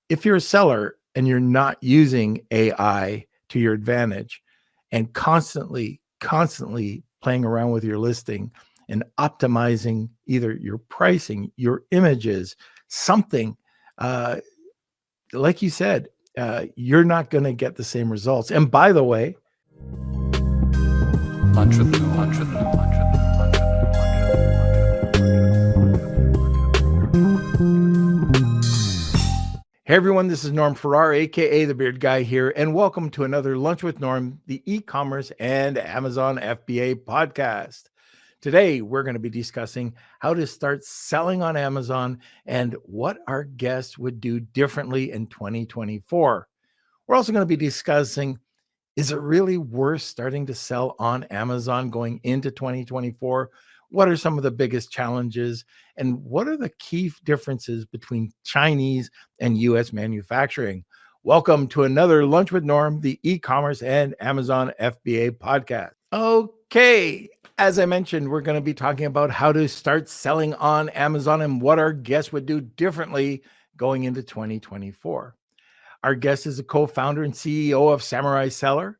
if you're a seller and you're not using AI to your advantage and constantly playing around with your listing and optimizing either your pricing, your images, something, like you said, you're not going to get the same results. And by the way, Hey everyone, this is Norm Farrar, aka the Beard Guy here, and welcome to another Lunch with Norm, the e-commerce and Amazon FBA podcast. Today, we're going to be discussing how to start selling on Amazon and what our guests would do differently in 2024. We're also going to be discussing, is it really worth starting to sell on Amazon going into 2024? What are some of the biggest challenges? And what are the key differences between Chinese and US manufacturing? Welcome to another Lunch with Norm, the e-commerce and Amazon FBA podcast. Okay, as I mentioned, we're going to be talking about how to start selling on Amazon and what our guests would do differently going into 2024. Our guest is a co-founder and CEO of Samurai Seller.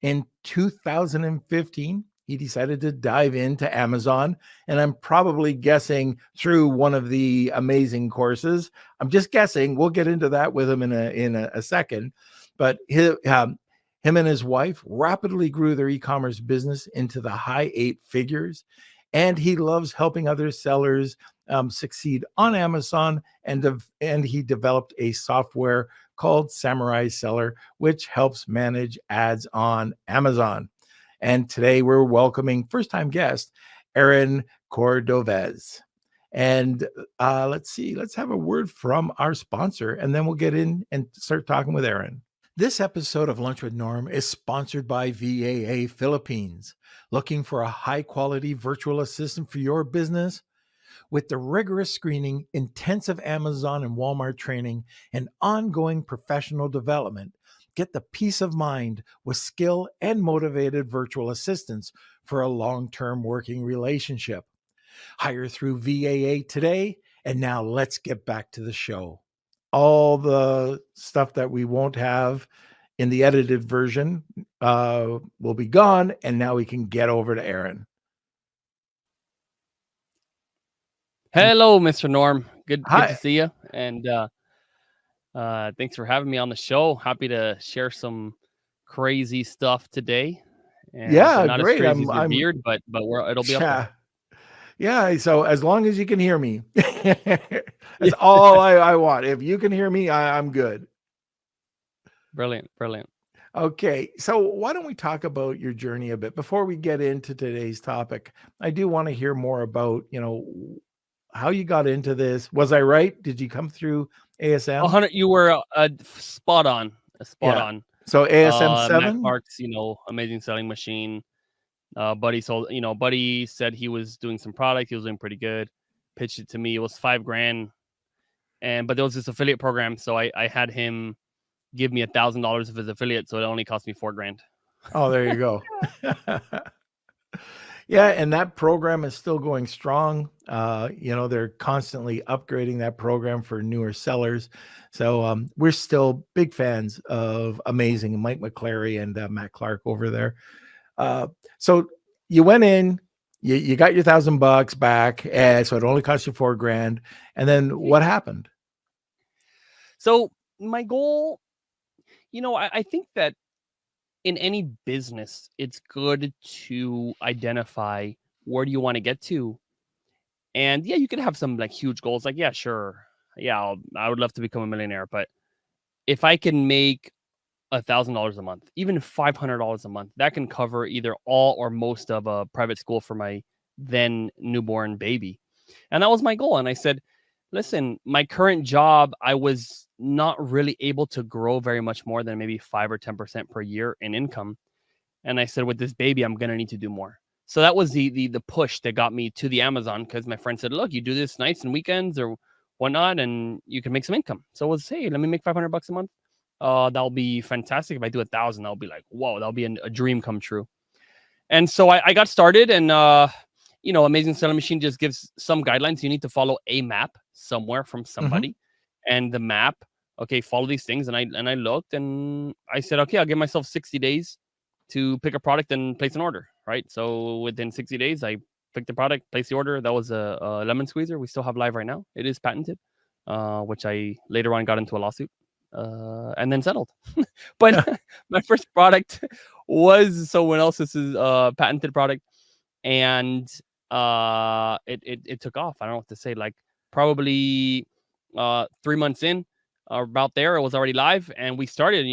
In 2015, he decided to dive into Amazon, and I'm probably guessing through one of the amazing courses. I'm just guessing. We'll get into that with him in a second. But him and his wife rapidly grew their e-commerce business into the high 8 figures, and he loves helping other sellers succeed on Amazon. And he developed a software called Samurai Seller, which helps manage ads on Amazon. And today we're welcoming first-time guest, Aaron Cordovez. And let's have a word from our sponsor, and then we'll get in and start talking with Aaron. This episode of Lunch with Norm is sponsored by VAA Philippines. Looking for a high-quality virtual assistant for your business? With the rigorous screening, intensive Amazon and Walmart training, and ongoing professional development, get the peace of mind with skilled and motivated virtual assistants for a long-term working relationship. Hire through VAA today, and now let's get back to the show. All the stuff that we won't have in the edited version will be gone, and now we can get over to Aaron. Hello, Mr. Norm. Good to see you. And thanks for having me on the show. Happy to share some crazy stuff today. And not great. As crazy as your beard, but it'll be up there. Yeah. So as long as you can hear me, that's all I want. If you can hear me, I'm good. Brilliant. Okay, so why don't we talk about your journey a bit before we get into today's topic? I do want to hear more about, how you got into this. Was I right? Did you come through ASM? 100. You were spot on. On. So ASM 7? Matt Clark's, amazing selling machine. Buddy sold, Buddy said he was doing some product. He was doing pretty good. Pitched it to me. It was $5,000. But there was this affiliate program. So I had him give me $1,000 of his affiliate. So it only cost me $4,000. Oh, there you go. Yeah, and that program is still going strong. They're constantly upgrading that program for newer sellers. So we're still big fans of amazing Mike McClary and Matt Clark over there. So you went in, you got your $1,000 back, so it only cost you $4,000. And then what happened? So my goal, I think that in any business, it's good to identify where do you want to get to. And yeah, you can have some huge goals. Like, yeah, sure. Yeah, I would love to become a millionaire. But if I can make $1,000 a month, even $500 a month, that can cover either all or most of a private school for my then newborn baby. And that was my goal. And I said, listen, my current job, I was not really able to grow very much more than maybe 5 or 10% per year in income. And I said, with this baby, I'm going to need to do more. So that was the push that got me to the Amazon, because my friend said, look, you do this nights and weekends or whatnot, and you can make some income. So I was, hey, let me make $500 a month. That'll be fantastic. If I do 1,000, I'll be like, whoa, that'll be a dream come true. And so I got started, and Amazing Selling Machine just gives some guidelines. You need to follow a map somewhere from somebody. And the map okay, follow these things. And I looked and I said, okay, I'll give myself 60 days to pick a product and place an order. Right. So within 60 days, I picked the product, placed the order. That was a lemon squeezer. We still have live right now. It is patented, which I later on got into a lawsuit and then settled. But my first product was someone else's patented product, and it took off. I don't know what to say. Like probably 3 months in, about there, it was already live, and we started.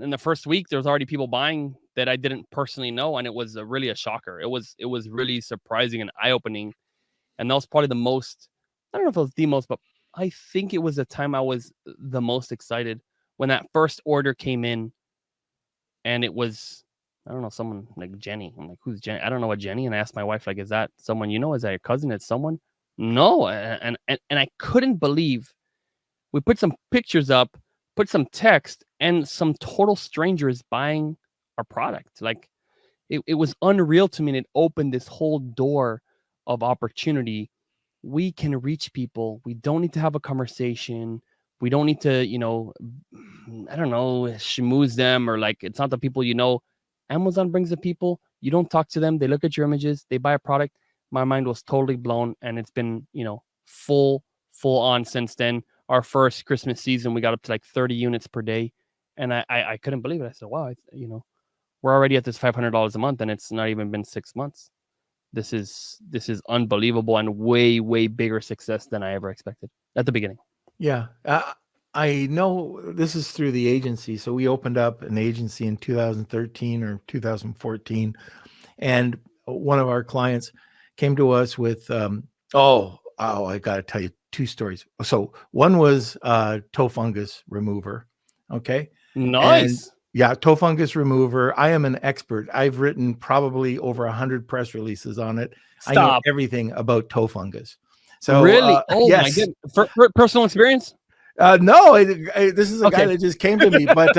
In the first week, there was already people buying that I didn't personally know, and it was really a shocker. It was really surprising and eye opening, and that was probably the most. I don't know if it was the most, but I think it was the time I was the most excited when that first order came in, and it was, I don't know, someone like Jenny. I'm like, who's Jenny? I don't know what Jenny. And I asked my wife, like, is that someone you know? Is that your cousin? It's someone? No. And I couldn't believe we put some pictures up, put some text, and some total strangers buying our product. Like it was unreal to me. And it opened this whole door of opportunity. We can reach people. We don't need to have a conversation. We don't need to, I don't know, schmooze them, or like, it's not the people, Amazon brings the people. You don't talk to them. They look at your images. They buy a product. My mind was totally blown, and it's been, full on since then. Our first Christmas season, we got up to like 30 units per day, and I couldn't believe it. I said, wow, we're already at this $500 a month, and it's not even been 6 months. This is unbelievable, and way, way bigger success than I ever expected at the beginning. Yeah. I know this is through the agency. So we opened up an agency in 2013 or 2014. And one of our clients came to us with, I got to tell you 2 stories. So one was toe fungus remover. Okay. Nice. And yeah, toe fungus remover. I am an expert. I've written probably over 100 press releases on it. Stop. I know everything about toe fungus. So really? Yes. My goodness. For personal experience? No, this is a guy that just came to me, but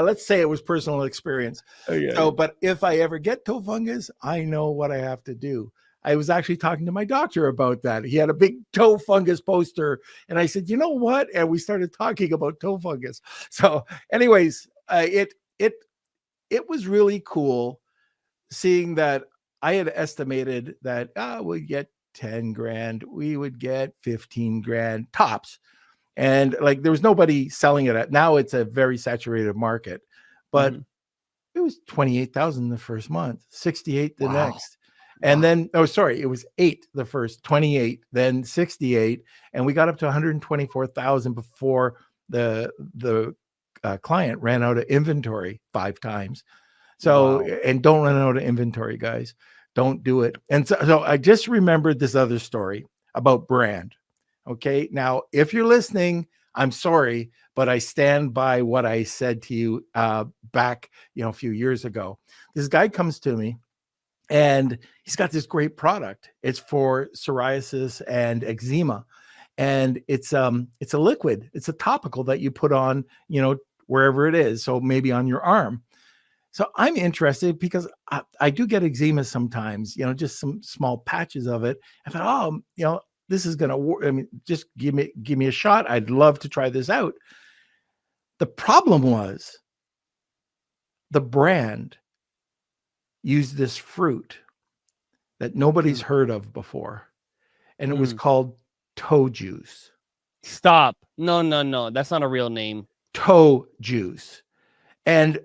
let's say it was personal experience. Okay. So, but if I ever get toe fungus, I know what I have to do. I was actually talking to my doctor about that. He had a big toe fungus poster, and I said, you know what? And we started talking about toe fungus. So anyways, it was really cool seeing that. I had estimated that we'd get 10 grand, we would get 15 grand tops. And like, there was nobody selling it at, now it's a very saturated market, but it was 28,000 the first month, 68 the next. And then, it was 8 the first, 28, then 68. And we got up to 124,000 before the client ran out of inventory 5 times. So, and don't run out of inventory, guys. Don't do it. And so I just remembered this other story about brand. Okay. Now, if you're listening, I'm sorry, but I stand by what I said to you back, a few years ago. This guy comes to me and he's got this great product. It's for psoriasis and eczema. And it's a liquid. It's a topical that you put on, wherever it is. So maybe on your arm. So I'm interested because I do get eczema sometimes, just some small patches of it. I thought, this is going to work. I mean, just give me a shot. I'd love to try this out. The problem was the brand used this fruit that nobody's heard of before. And it was called toe juice. Stop. No. That's not a real name. Toe juice. And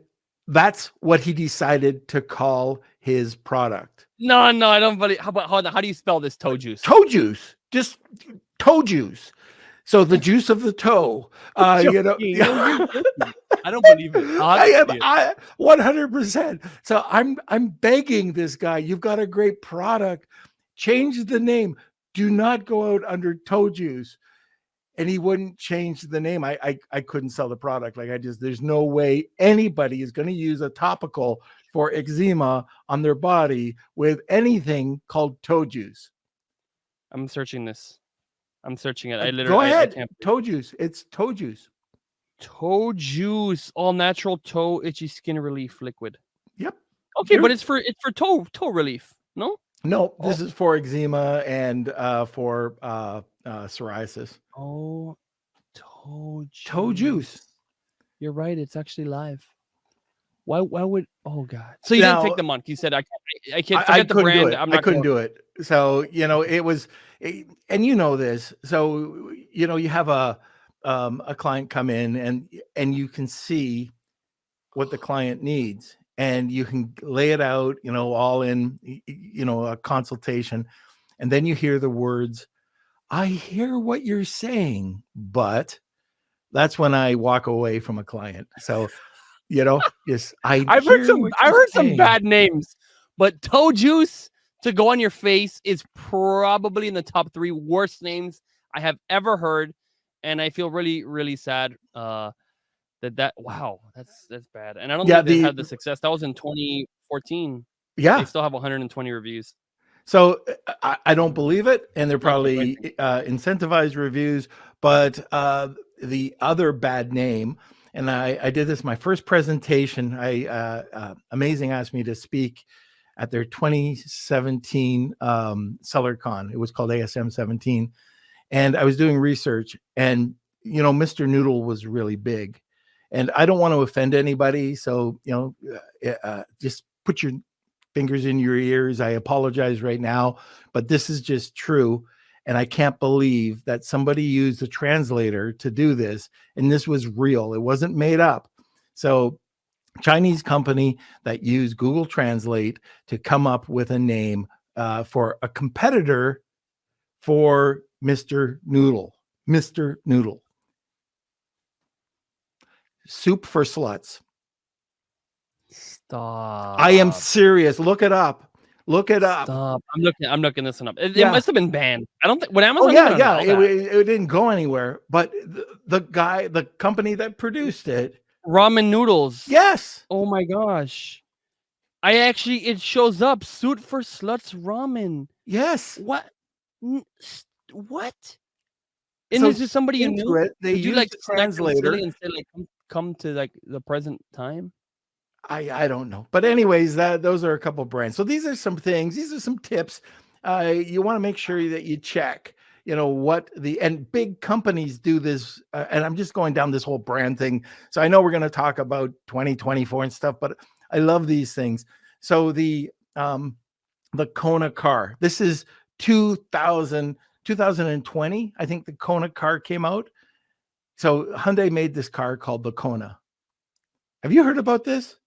that's what he decided to call his product. No, I don't believe. How do you spell this toe juice? Toe juice. Just toe juice. So the juice of the toe. I don't believe it. I am 100%. So I'm begging this guy. You've got a great product. Change the name. Do not go out under toe juice. And he wouldn't change the name. I couldn't sell the product. There's no way anybody is going to use a topical for eczema on their body with anything called toe juice. I'm searching this. I'm searching it. Go ahead. Toe juice. It's toe juice. Toe juice, all natural toe itchy skin relief liquid. Yep. Okay, but it's for toe relief. No, this is for eczema and for psoriasis. Oh, Toe juice. You're right. It's actually live. Why would? Oh God! So you didn't Now, take the monk. You said I can't I forget the couldn't do brand. it. I'm I not couldn't going. do it. So, it was, and you know this. So, you have a client come in and you can see what the client needs and you can lay it out, all in, a consultation. And then you hear the words, I hear what you're saying, but that's when I walk away from a client. So, yes, I I've heard hear what you're some saying. bad names, but toe juice to go on your face is probably in the top 3 worst names I have ever heard, and I feel really, really sad. Wow, that's bad, and I don't Yeah, think they had the success. That was in 2014. yeah. They still have 120 reviews. So I don't believe it, and they're It's not probably incentivized reviews. But the other bad name, and I did this my first presentation. Amazing asked me to speak at their 2017 SellerCon. It was called ASM 17, and I was doing research, and Mr. Noodle was really big, and I don't want to offend anybody, so just put your fingers in your ears. I apologize right now, but this is just true. And I can't believe that somebody used a translator to do this. And this was real. It wasn't made up. So Chinese company that used Google Translate to come up with a name for a competitor for Mr. Noodle. Mr. Noodle. Soup for sluts. Stop. I am serious. Look it up. Look it up. Stop. I'm looking this one up. It must have been banned. I don't think when Amazon. It didn't go anywhere. But the company that produced it, ramen noodles. Yes. Oh my gosh. It shows up. Suit for Sluts Ramen. Yes. What? What? And so is this somebody you knew? They used like a translator and say like come to like the present time. I don't know, but anyways, those are a couple of brands. So these are some things. These are some tips. You want to make sure that you check. What and big companies do this. And I'm just going down this whole brand thing. So I know we're going to talk about 2024 and stuff, but I love these things. So the Kona car. This is 2020. I think the Kona car came out. So Hyundai made this car called the Kona. Have you heard about this?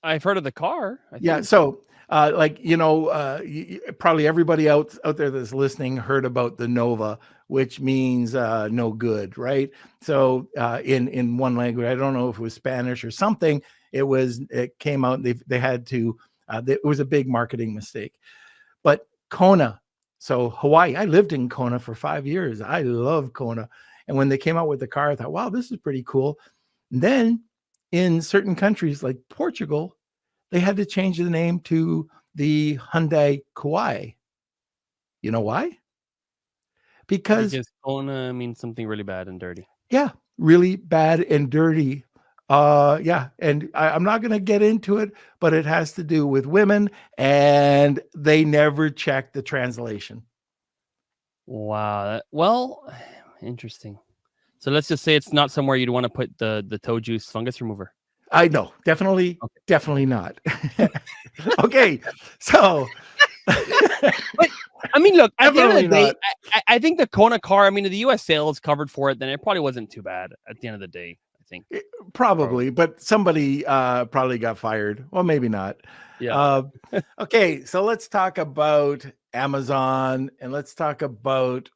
I've heard of the car. Yeah. So, probably everybody out there that's listening heard about the Nova, which means no good, right? So, in one language, I don't know if it was Spanish or something. It came out. They had to. It was a big marketing mistake. But Kona, so Hawaii. I lived in Kona for 5 years. I love Kona, and when they came out with the car, I thought, wow, this is pretty cool. And then in certain countries like Portugal, they had to change the name to the Hyundai Kauai. You know why? Because Kona means something really bad and dirty. Yeah, really bad and dirty. Yeah, and I'm not going to get into it, but it has to do with women, and they never check the translation. Wow. Well, interesting. So let's just say it's not somewhere you'd want to put the toe juice fungus remover. I know, definitely not. Okay, so. But I mean, look, at the end of the day, I think the Kona car, I mean, the U.S. sales covered for it, then it probably wasn't too bad at the end of the day, I think. Probably, but somebody probably got fired. Well, maybe not. Yeah. Okay, so let's talk about Amazon and let's talk about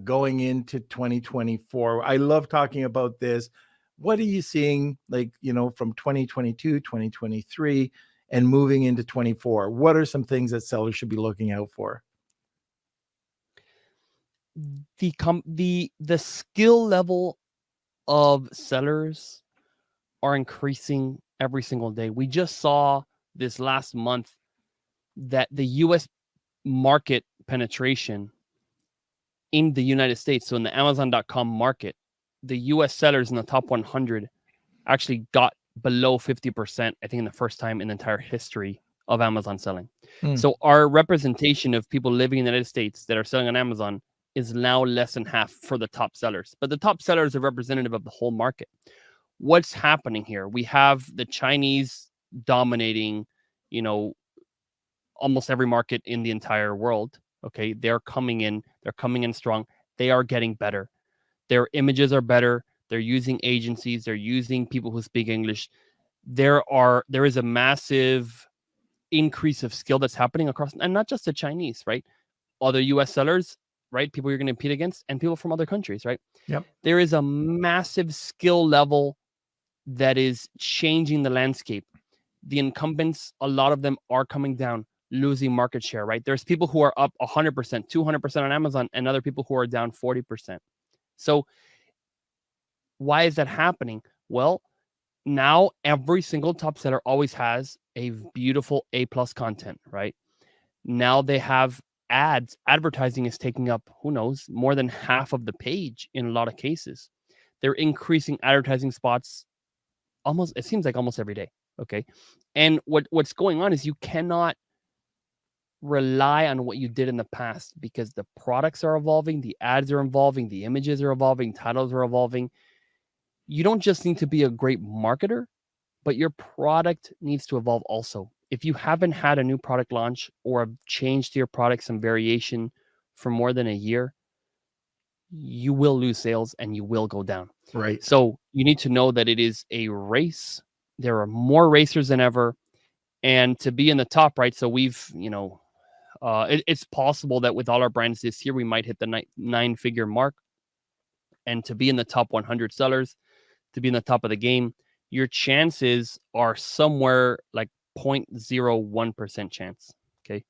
going into 2024. I love talking about this. What are you seeing, from 2022, 2023, and moving into 24? What are some things that sellers should be looking out for? The skill level of sellers are increasing every single day. We just saw this last month that the U.S. market penetration in the United States, so in the Amazon.com market, the U.S. sellers in the top 100 actually got below 50%, I think, in the first time in the entire history of Amazon selling. So our representation of people living in the United States that are selling on Amazon is now less than half for the top sellers. But the top sellers are representative of the whole market. What's happening here? We have the Chinese dominating, almost every market in the entire world. Okay, they're coming in strong. They are getting better. Their images are better. They're using agencies. They're using people who speak English. There is a massive increase of skill that's happening across, and not just the Chinese, right? Other US sellers, right? People you're going to compete against, and people from other countries, right? Yep. There is a massive skill level that is changing the landscape. The incumbents, a lot of them are coming down, losing market share, right? There's people who are up 100%, 200% on Amazon, and other people who are down 40%. So why is that happening? Well, now every single top seller always has a beautiful A+ content, right? Now they have ads. Advertising is taking up, who knows, more than half of the page in a lot of cases. They're increasing advertising spots it seems like almost every day. Okay. And what's going on is you cannot rely on what you did in the past, because the products are evolving, the ads are evolving, the images are evolving, titles are evolving. You don't just need to be a great marketer, but your product needs to evolve also. If you haven't had a new product launch or a change to your product, some variation for more than a year, you will lose sales and you will go down. Right. So you need to know that it is a race. There are more racers than ever. And to be in the top, right? So we've, it's possible that with all our brands this year, we might hit the nine-figure mark. And to be in the top 100 sellers, to be in the top of the game, your chances are somewhere like 0.01% chance. Okay.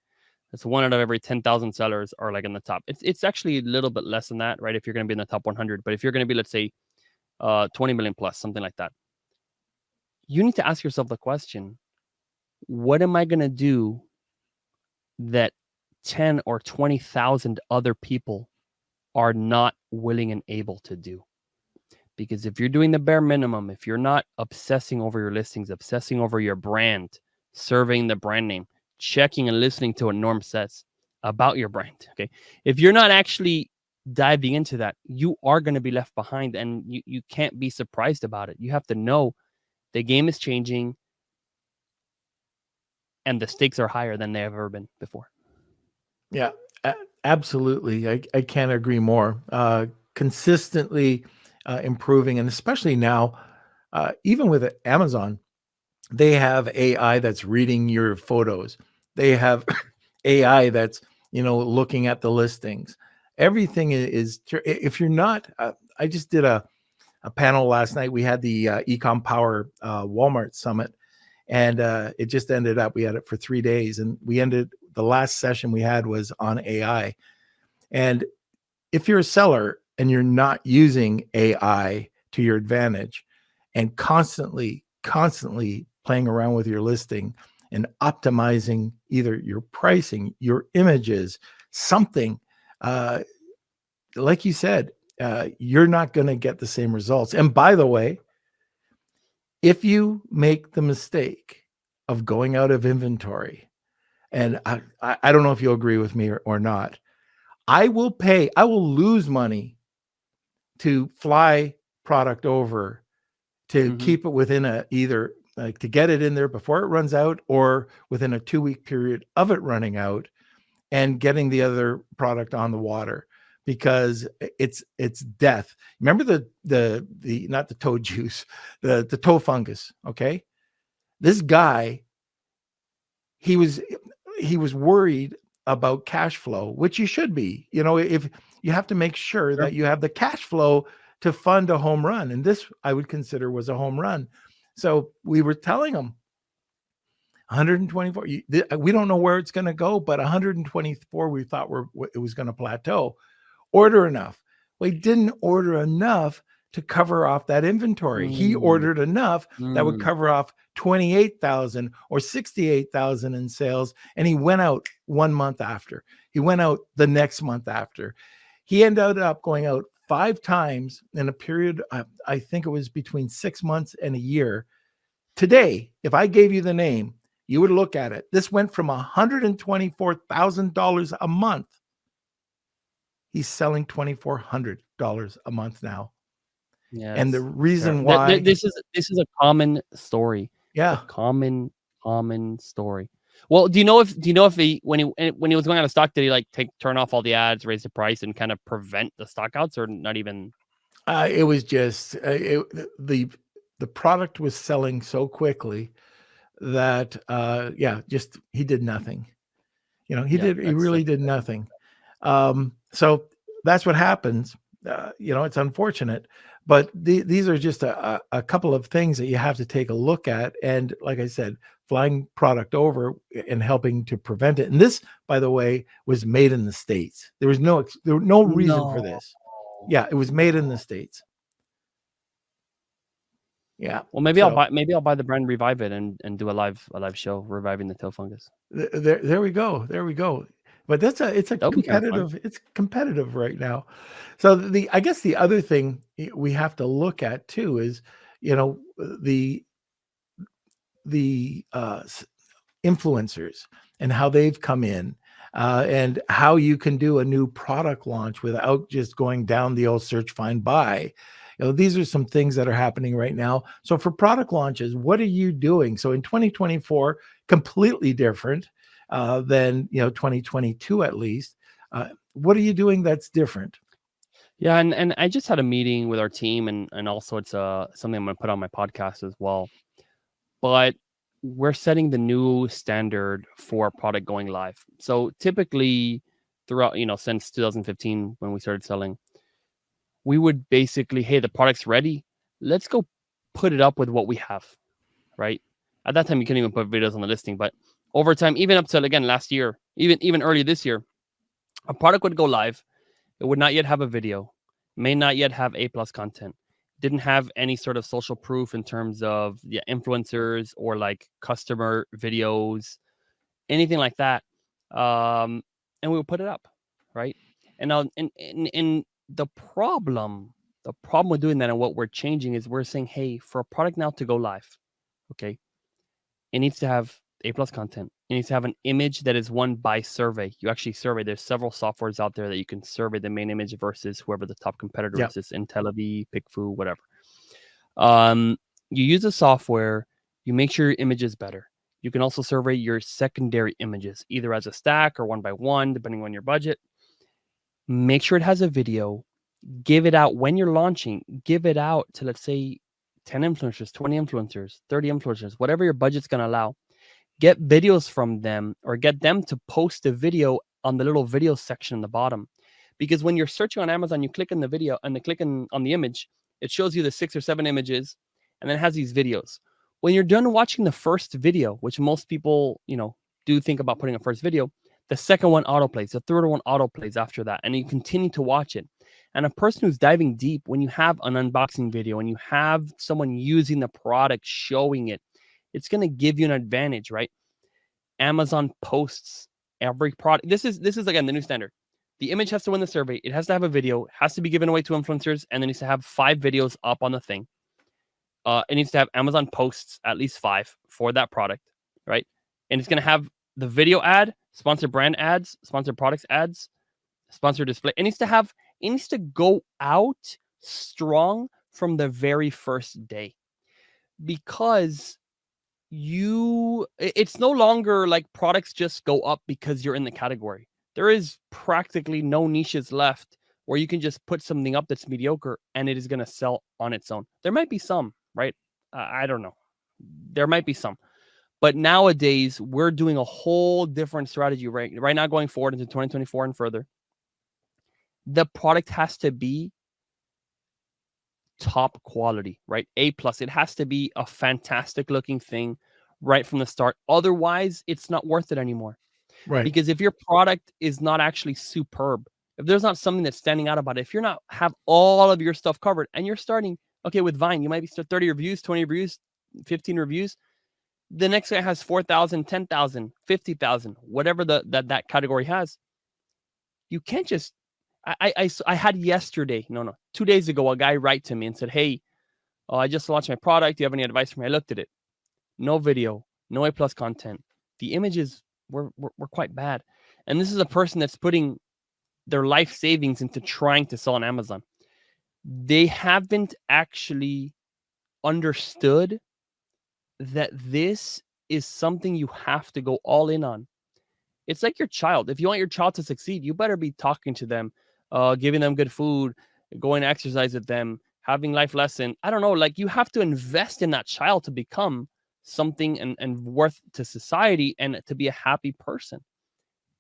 That's 1 out of every 10,000 sellers are like in the top. It's actually a little bit less than that, right? If you're going to be in the top 100, but if you're going to be, let's say, 20 million plus, something like that, you need to ask yourself the question, what am I going to do that 10 or 20,000 other people are not willing and able to do? Because if you're doing the bare minimum, if you're not obsessing over your listings, obsessing over your brand, surveying the brand name, checking and listening to what Norm says about your brand, okay? If you're not actually diving into that, you are going to be left behind, and you can't be surprised about it. You have to know the game is changing and the stakes are higher than they've ever been before. Yeah, absolutely. I can't agree more. Consistently improving, and especially now, even with Amazon, they have AI that's reading your photos. They have AI that's looking at the listings. Everything is if you're not. I just did a panel last night. We had the Ecom Power Walmart Summit, and it just ended up. We had it for 3 days, and the last session we had was on AI. And if you're a seller and you're not using AI to your advantage and constantly playing around with your listing and optimizing either your pricing, your images, something, like you said, you're not going to get the same results. And by the way, if you make the mistake of going out of inventory, and I don't know if you'll agree with me or not, I will lose money to fly product over to keep it within either to get it in there before it runs out, or within a 2-week period of it running out and getting the other product on the water, because it's death. Remember the not the toe juice, the toe fungus. Okay. This guy, he was worried about cash flow, which you should be. If you have to make sure that you have the cash flow to fund a home run, and this I would consider was a home run. So we were telling him 124. We don't know where it's going to go, but 124 we thought it was going to plateau. Order enough. Well, he didn't order enough to cover off that inventory. He ordered enough that would cover off 28,000 or 68,000 in sales, and he went out 1 month after. He went out the next month after. He ended up going out 5 times in a period, I think it was between 6 months and a year. Today, if I gave you the name, you would look at it. This went from $124,000 a month He's selling $2,400 a month now. Yeah, And the it's reason terrible. why, This is a common story. It's yeah, a common story. Well, do you know if he when he was going out of stock, did he like turn off all the ads, raise the price, and kind of prevent the stockouts, or not even? it was just the product was selling so quickly that just he did nothing. Yeah, He really did nothing. So that's what happens. It's unfortunate, but these are just a couple of things that you have to take a look at. And like I said, flying product over and helping to prevent it. And this, by the way, was made in the States. There was no reason for No. this. Yeah, it was made in the States. Yeah. Well, maybe So I'll buy the brand, revive it, and do a live show reviving the tail fungus. there we go. There we go. But it's That would be kind of fun. it's competitive right now. So I guess the other thing we have to look at too is, the influencers and how they've come in, and how you can do a new product launch without just going down the old search, find, buy. These are some things that are happening right now. So for product launches, what are you doing? So in 2024, completely different than 2022 at least. What are you doing that's different? Yeah, and I just had a meeting with our team, and also it's something I'm going to put on my podcast as well. But we're setting the new standard for product going live. So typically throughout, since 2015 when we started selling, we would basically, hey, the product's ready. Let's go put it up with what we have, right? At that time, you couldn't even put videos on the listing. But over time, even up to, again, last year, even early this year, a product would go live. It would not yet have a video, may not yet have A+ content, didn't have any sort of social proof in terms of influencers or like customer videos, anything like that. And we would put it up, right? And now, in the problem with doing that and what we're changing is we're saying, hey, for a product now to go live, okay, it needs to have A+ content. It needs to have an image that is won by survey. You actually survey. There's several softwares out there that you can survey the main image versus whoever the top competitor Yeah. is. It's IntelliView, PickFu, whatever. You use a software. You make sure your image is better. You can also survey your secondary images, either as a stack or one by one, depending on your budget. Make sure it has a video. Give it out when you're launching. Give it out to, let's say, 10 influencers, 20 influencers, 30 influencers, whatever your budget's going to allow. Get videos from them or get them to post a video on the little video section in the bottom. Because when you're searching on Amazon, you click on the video and clicking on the image, it shows you the 6 or 7 images and then it has these videos. When you're done watching the first video, which most people, do think about putting a first video, the second one autoplays, the third one autoplays after that, and you continue to watch it. And a person who's diving deep, when you have an unboxing video and you have someone using the product, showing it, it's going to give you an advantage, right? Amazon posts every product. This is again the new standard. The image has to win the survey. It has to have a video, has to be given away to influencers, and then needs to have 5 videos up on the thing. It needs to have Amazon posts, at least 5 for that product, right? And it's going to have the video ad, sponsored brand ads, sponsored products ads, sponsored display. It needs to go out strong from the very first day, because it's no longer like products just go up because you're in the category. There is practically no niches left where you can just put something up that's mediocre and it is going to sell on its own. There might be some, right? I don't know. There might be some. But nowadays, we're doing a whole different strategy right now going forward into 2024 and further. The product has to be top quality, right? A+. It has to be a fantastic looking thing right from the start. Otherwise, it's not worth it anymore. Right. Because if your product is not actually superb, if there's not something that's standing out about it, if you're not have all of your stuff covered and you're starting, okay, with Vine, you might be 30 reviews, 20 reviews, 15 reviews. The next guy has 4,000, 10,000, 50,000, whatever that category has. You can't just, I had yesterday, 2 days ago, a guy write to me and said, hey, I just launched my product. Do you have any advice for me? I looked at it. No video, no A+ content. The images were quite bad. And this is a person that's putting their life savings into trying to sell on Amazon. They haven't actually understood that this is something you have to go all in on. It's like your child. If you want your child to succeed, you better be talking to them, giving them good food, going to exercise with them, having life lesson. I don't know. Like, you have to invest in that child to become something and worth to society and to be a happy person.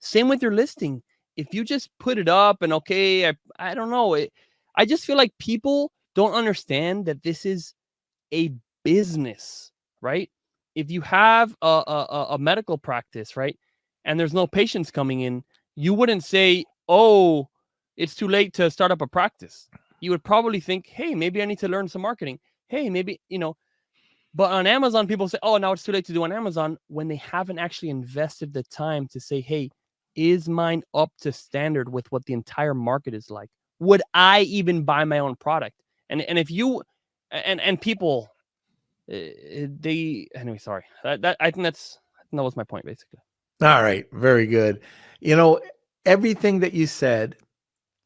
Same with your listing. If you just put it up and okay, I don't know. I just feel like people don't understand that this is a business, right? If you have a medical practice, right, and there's no patients coming in, you wouldn't say, "Oh, it's too late to start up a practice." You would probably think, "Hey, maybe I need to learn some marketing. Hey, maybe, you know." But on Amazon, people say, "Oh, now it's too late to do on Amazon," when they haven't actually invested the time to say, "Hey, is mine up to standard with what the entire market is like? Would I even buy my own product?" And if you and people, they anyway. Sorry, that I think that was my point basically. All right, very good. You know, everything that you said,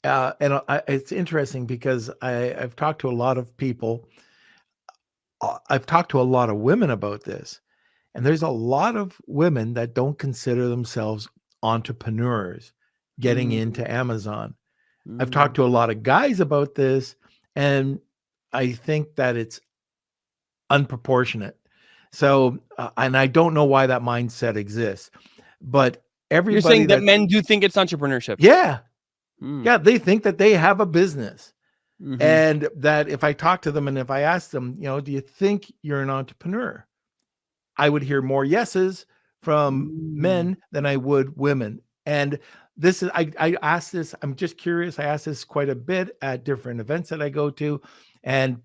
and it's interesting because I've talked to a lot of people. I've talked to a lot of women about this, and there's a lot of women that don't consider themselves entrepreneurs getting into Amazon. I've talked to a lot of guys about this, and I think that it's unproportionate. So, and I don't know why that mindset exists, but You're everybody saying that men do think it's entrepreneurship. yeah, Mm. yeah, they think that they have a business. Mhm. And that if I talk to them and if I ask them, you know, do you think you're an entrepreneur? I would hear more yeses from men than I would women. And this is, I ask this, I'm just curious. I ask this quite a bit at different events that I go to. And,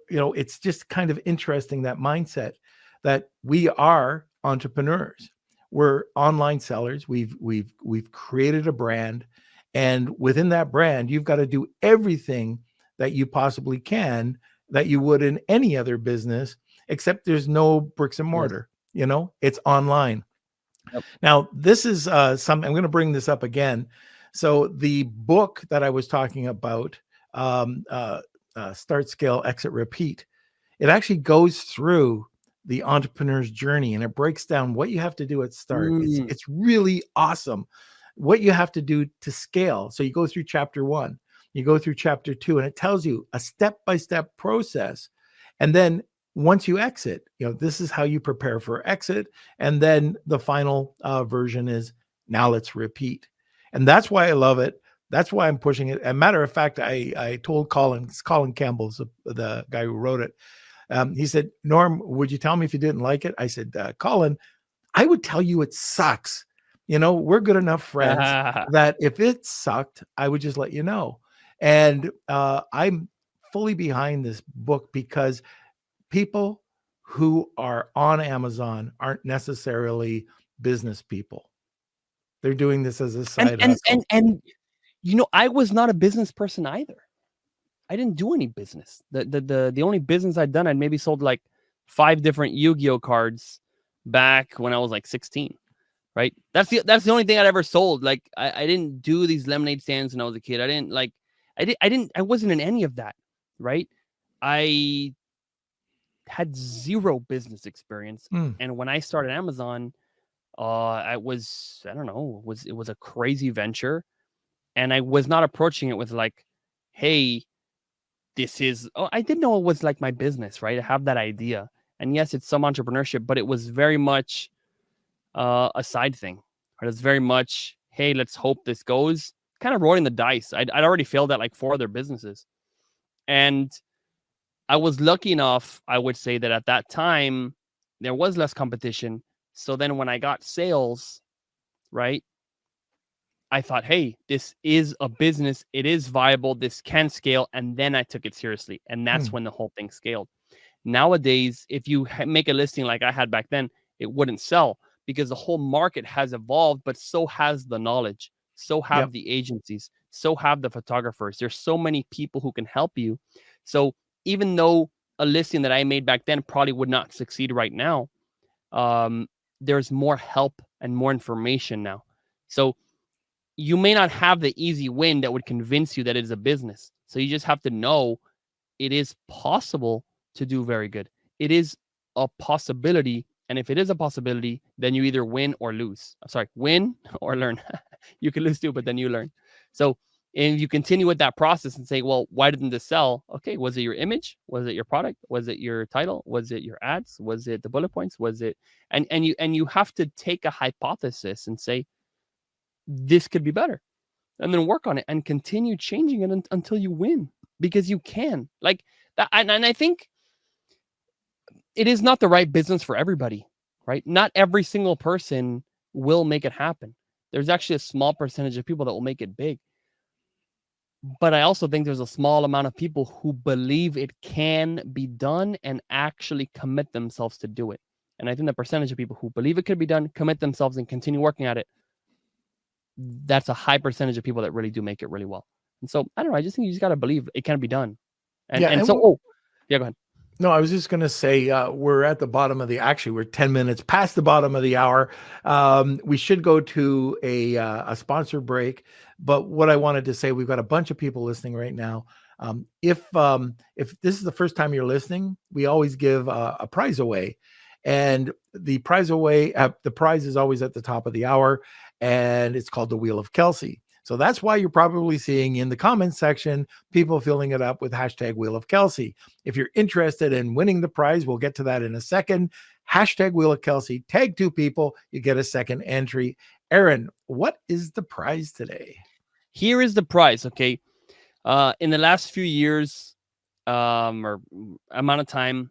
you know, it's just kind of interesting, that mindset that we are entrepreneurs. We're online sellers. We've created a brand. And within that brand, you've got to do everything that you possibly can that you would in any other business, except there's no bricks and mortar. You know, it's online. Yep. Now, this is I'm going to bring this up again. So the book that I was talking about, Start, Scale, Exit, Repeat, it actually goes through the entrepreneur's journey, and it breaks down what you have to do at start. It's really awesome what you have to do to scale. So you go through chapter 1, you go through chapter 2, and it tells you a step-by-step process. And then once you exit, you know, this is how you prepare for exit. And then the final version is, now let's repeat. And that's why I love it. That's why I'm pushing it. As a matter of fact, I told Colin Campbell's the guy who wrote it. He said, Norm, would you tell me if you didn't like it? I said, Colin, I would tell you it sucks. You know, we're good enough friends that if it sucked, I would just let you know. And I'm fully behind this book because people who are on Amazon aren't necessarily business people. They're doing this as a side hustle. And you know, I was not a business person either. I didn't do any business. The only business I'd done, I'd maybe sold like 5 different Yu-Gi-Oh cards back when I was like 16. Right? That's the only thing I'd ever sold. Like, I didn't do these lemonade stands when I was a kid. I wasn't in any of that. Right? I had zero business experience. And when I started Amazon, I don't know, it was a crazy venture. And I was not approaching it with like, hey, I didn't know it was like my business, right? I have that idea. And yes, it's some entrepreneurship, but it was very much a side thing. Right? It's very much, hey, let's hope this goes. Kind of rolling the dice. I'd already failed at like 4 other businesses. And I was lucky enough, I would say, that at that time, there was less competition. So then when I got sales, right, I thought, hey, this is a business. It is viable. This can scale. And then I took it seriously. And that's when the whole thing scaled. Nowadays, if you make a listing like I had back then, it wouldn't sell because the whole market has evolved, but so has the knowledge. So have the agencies. So have the photographers. There's so many people who can help you. So even though a listing that I made back then probably would not succeed right now, there's more help and more information now. So you may not have the easy win that would convince you that it is a business. So you just have to know it is possible to do very good. It is a possibility. And if it is a possibility, then you either win or lose. Sorry, win or learn. You can lose too, but then you learn. So, and you continue with that process and say, well, why didn't this sell? Okay, was it your image? Was it your product? Was it your title? Was it your ads? Was it the bullet points? Was it and you have to take a hypothesis and say, this could be better. And then work on it and continue changing it until you win, because you can. Like that. And I think it is not the right business for everybody, right? Not every single person will make it happen. There's actually a small percentage of people that will make it big. But I also think there's a small amount of people who believe it can be done and actually commit themselves to do it. And I think the percentage of people who believe it could be done, commit themselves, and continue working at it, that's a high percentage of people that really do make it really well. And so, I don't know, I just think you just got to believe it can be done. And, Yeah, and and so, yeah, go ahead. No, I was just going to say we're at the bottom of we're 10 minutes past the bottom of the hour. We should go to a sponsor break. But what I wanted to say, we've got a bunch of people listening right now. If this is the first time you're listening, we always give a prize away. And the prize is always at the top of the hour, and it's called the Wheel of Kelsey. So that's why you're probably seeing in the comments section people filling it up with hashtag Wheel of Kelsey. If you're interested in winning the prize, we'll get to that in a second. Hashtag Wheel of Kelsey, tag 2 people, you get a second entry. Aaron, what is the prize today? Here is the prize, okay? In the last few years, or amount of time,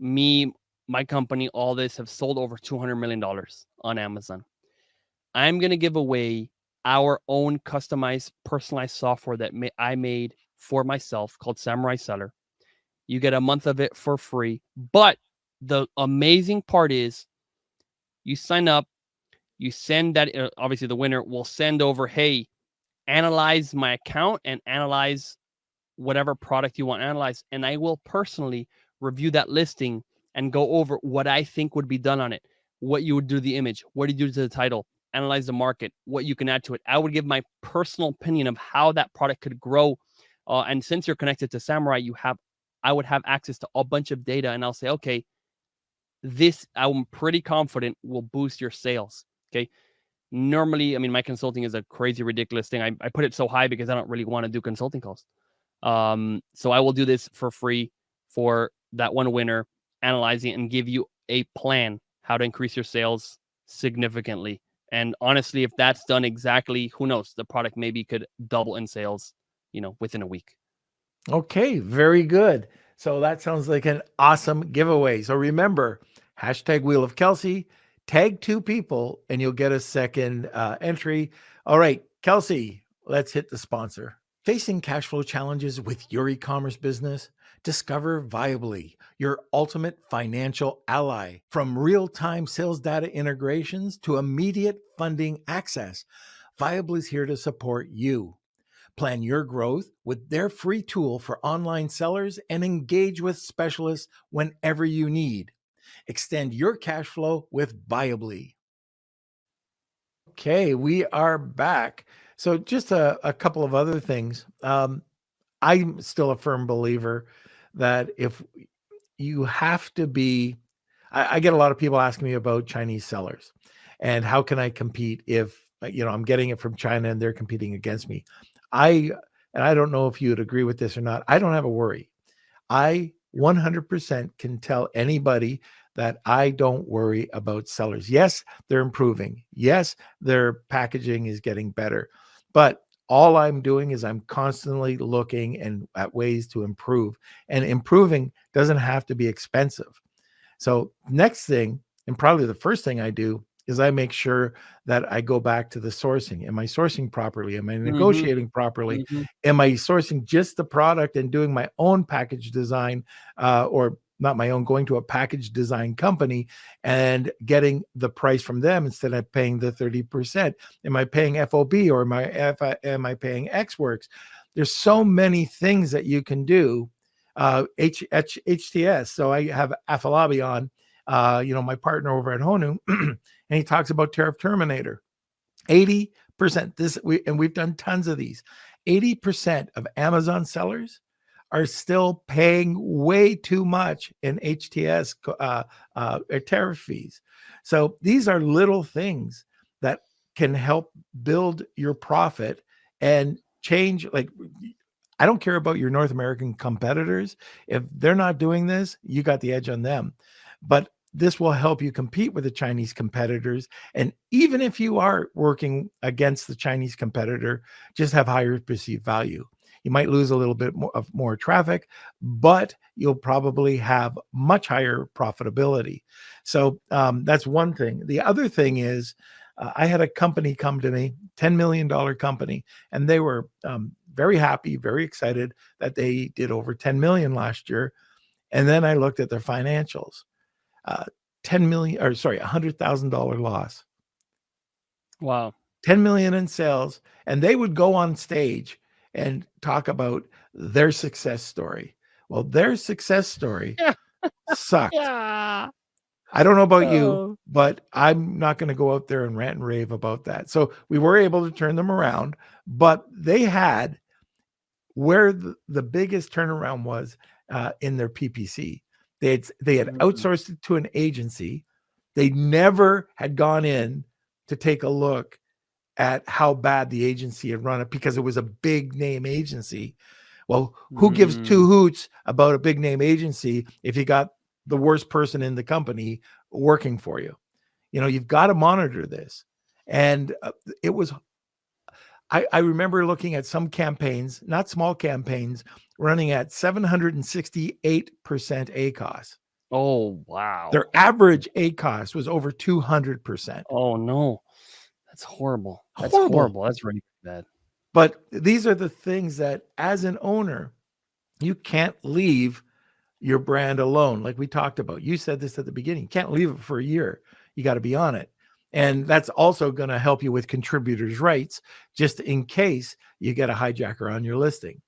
my company, all this have sold over $200 million on Amazon. I'm going to give away our own customized, personalized software that I made for myself called Samurai Seller. You get a month of it for free. But the amazing part is you sign up, you send that, obviously the winner will send over, hey, analyze my account and analyze whatever product you want to analyze. And I will personally review that listing and go over what I think would be done on it, what you would do to the image, what do you do to the title, analyze the market, what you can add to it. I would give my personal opinion of how that product could grow. And since you're connected to Samurai, I would have access to a bunch of data, and I'll say, okay, this I'm pretty confident will boost your sales. Okay. Normally, I mean, my consulting is a crazy, ridiculous thing. I put it so high because I don't really want to do consulting costs. So I will do this for free for that one winner, analyzing it and give you a plan how to increase your sales significantly. And honestly, if that's done exactly, who knows? The product maybe could double in sales, within a week. Okay, very good. So that sounds like an awesome giveaway. So remember, hashtag Wheel of Kelsey, tag 2 people, and you'll get a second entry. All right, Kelsey, let's hit the sponsor. Facing cash flow challenges with your e-commerce business? Discover Viably, your ultimate financial ally. From real-time sales data integrations to immediate funding access, Viably is here to support you. Plan your growth with their free tool for online sellers and engage with specialists whenever you need. Extend your cash flow with Viably. Okay, we are back. So just a couple of other things. I'm still a firm believer that if you have to be, I get a lot of people asking me about Chinese sellers and how can I compete if, I'm getting it from China and they're competing against me. I don't know if you would agree with this or not. I don't have a worry. I 100% can tell anybody that I don't worry about sellers. Yes, they're improving. Yes, their packaging is getting better. But all I'm doing is I'm constantly looking at ways to improve. And improving doesn't have to be expensive. So next thing, and probably the first thing I do, is I make sure that I go back to the sourcing. Am I sourcing properly? Am I negotiating properly? Am I sourcing just the product and doing my own package design, or not my own, going to a package design company and getting the price from them instead of paying the 30%? Am I paying FOB or am I paying XWorks? There's so many things that you can do. HTS. So I have Afalabi on, my partner over at Honu, and he talks about Tariff Terminator. 80% we've done tons of these. 80% of Amazon sellers are still paying way too much in HTS tariff fees. So these are little things that can help build your profit and change. Like, I don't care about your North American competitors. If they're not doing this, you got the edge on them. But this will help you compete with the Chinese competitors. And even if you are working against the Chinese competitor, just have higher perceived value. You might lose a little bit more traffic, but you'll probably have much higher profitability. So that's one thing. The other thing is, I had a company come to me, $10 million company, and they were very happy, very excited that they did over 10 million last year. And then I looked at their financials. $100,000 loss. Wow. 10 million in sales. And they would go on stage and talk about their success story. Well, their success story sucked. Yeah. I don't know about you, but I'm not going to go out there and rant and rave about that. So we were able to turn them around, but they had where the biggest turnaround was in their PPC. They had outsourced it to an agency. They never had gone in to take a look at how bad the agency had run it because it was a big name agency. Well, who gives two hoots about a big name agency if you got the worst person in the company working for you? You know, you've got to monitor this. And it was, I remember looking at some campaigns, not small campaigns, running at 768% ACOS. Oh, wow. Their average ACOS was over 200%. Oh, no. That's horrible. That's horrible. That's really bad. But these are the things that, as an owner, you can't leave your brand alone. Like we talked about, you said this at the beginning, you can't leave it for a year. You got to be on it. And that's also going to help you with contributors' rights, just in case you get a hijacker on your listing.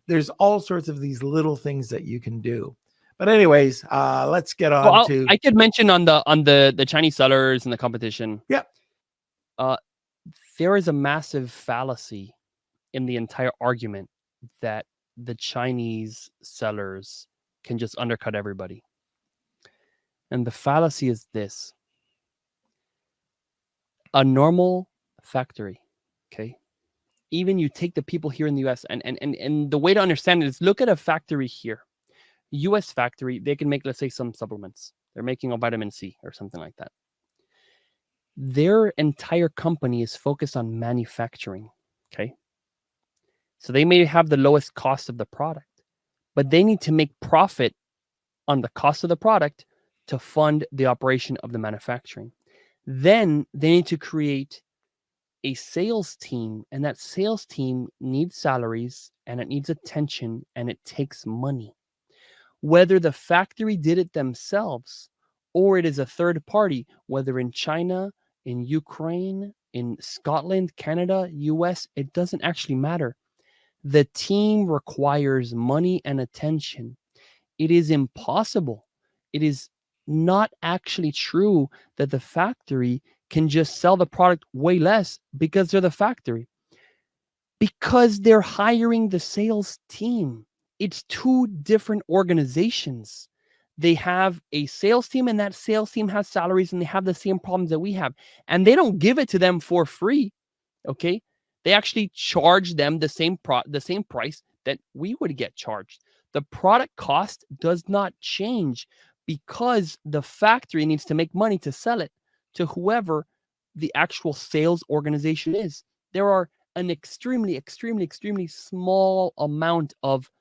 There's all sorts of these little things that you can do. But anyways, let's get on to. I could mention on the Chinese sellers and the competition. Yeah. There is a massive fallacy in the entire argument that the Chinese sellers can just undercut everybody. And the fallacy is this. A normal factory, okay? Even you take the people here in the US, and the way to understand it is look at a factory here. US factory, they can make, let's say, some supplements. They're making a vitamin C or something like that. Their entire company is focused on manufacturing, okay? So they may have the lowest cost of the product, but they need to make profit on the cost of the product to fund the operation of the manufacturing. Then they need to create a sales team, and that sales team needs salaries, and it needs attention, and it takes money. Whether the factory did it themselves or it is a third party, whether in China, in Ukraine, in Scotland, Canada, US, it doesn't actually matter. The team requires money and attention. It is impossible. It is not actually true that the factory can just sell the product way less because they're the factory. Because they're hiring the sales team. It's two different organizations. They have a sales team, and that sales team has salaries, and they have the same problems that we have. And they don't give it to them for free, okay? They actually charge them the same price that we would get charged. The product cost does not change because the factory needs to make money to sell it to whoever the actual sales organization is. There are an extremely, extremely, extremely small amount of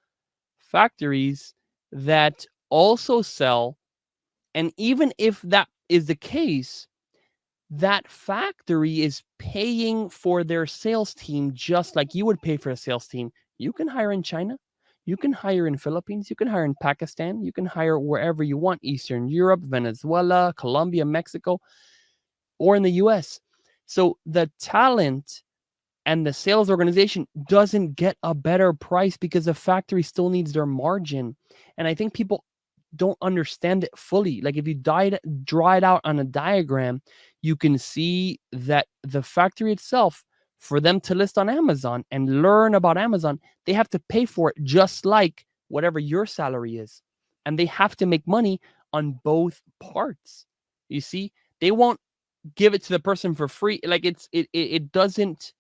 factories that also sell. And even if that is the case, that factory is paying for their sales team just like you would pay for a sales team. You can hire in China. You can hire in Philippines. You can hire in Pakistan. You can hire wherever you want, Eastern Europe, Venezuela, Colombia, Mexico, or in the US. So the talent and the sales organization doesn't get a better price because the factory still needs their margin. And I think people don't understand it fully. Like if you draw it out on a diagram, you can see that the factory itself, for them to list on Amazon and learn about Amazon, they have to pay for it just like whatever your salary is. And they have to make money on both parts. You see, they won't give it to the person for free. Like it doesn't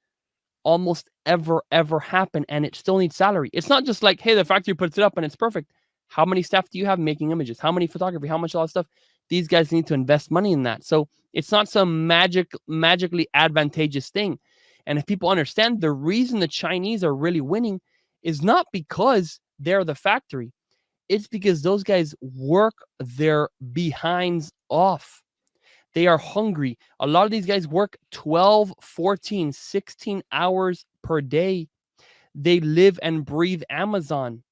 almost ever happen, and it still needs salary. It's not just like, hey, the factory puts it up and it's perfect. How many staff do you have making images? How many photography? How much all that stuff? These guys need to invest money in that. So it's not some magically advantageous thing. And if people understand, the reason the Chinese are really winning is not because they're the factory. It's because those guys work their behinds off. They are hungry. A lot of these guys work 12, 14, 16 hours per day. They live and breathe Amazon,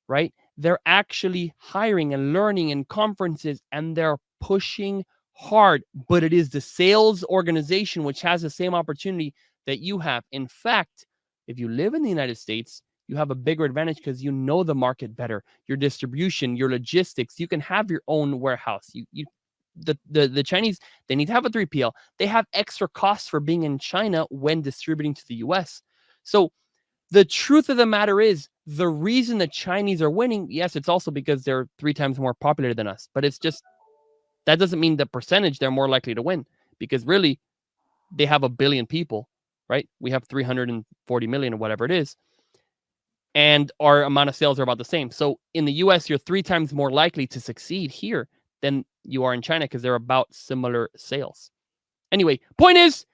right? They're actually hiring and learning in conferences, and they're pushing hard. But it is the sales organization which has the same opportunity that you have. In fact, if you live in the United States, you have a bigger advantage because you know the market better, your distribution, your logistics. You can have your own warehouse. The Chinese, they need to have a 3PL. They have extra costs for being in China when distributing to the US. So the truth of the matter is, the reason the Chinese are winning, yes, it's also because they're 3 times more popular than us. But it's just, that doesn't mean the percentage they're more likely to win, because really they have 1 billion people, right? We have 340 million or whatever it is. And our amount of sales are about the same. So in the US, you're 3 times more likely to succeed here than you are in China because they're about similar sales. Anyway, point is,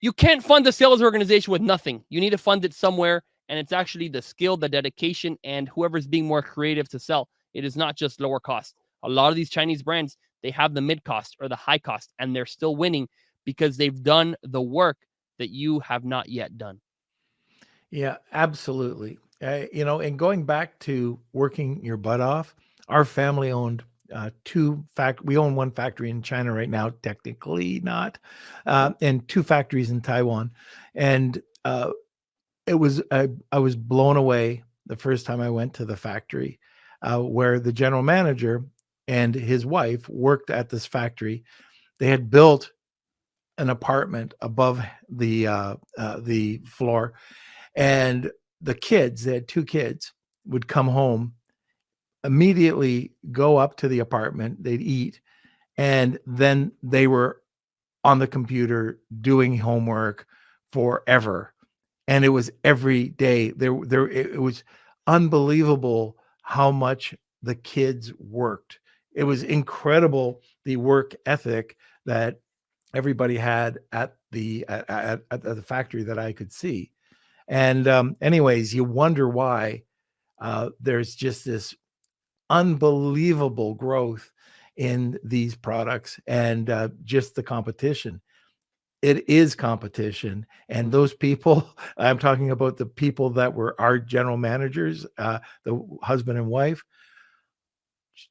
you can't fund a sales organization with nothing. You need to fund it somewhere, and it's actually the skill, the dedication, and whoever's being more creative to sell. It is not just lower cost. A lot of these Chinese brands, they have the mid cost or the high cost, and they're still winning because they've done the work that you have not yet done. Yeah, absolutely. And going back to working your butt off, our family owned we own one factory in China right now, technically not, and 2 factories in Taiwan. And I was blown away the first time I went to the factory, where the general manager and his wife worked at this factory. They had built an apartment above the floor, and they had 2 kids, would come home, immediately go up to the apartment, they'd eat, and then they were on the computer doing homework forever. And it was every day. It was unbelievable how much the kids worked. It was incredible, the work ethic that everybody had at the factory that I could see. And anyways, you wonder why there's just this unbelievable growth in these products, and just the competition. It is competition, and those people, I'm talking about the people that were our general managers, the husband and wife,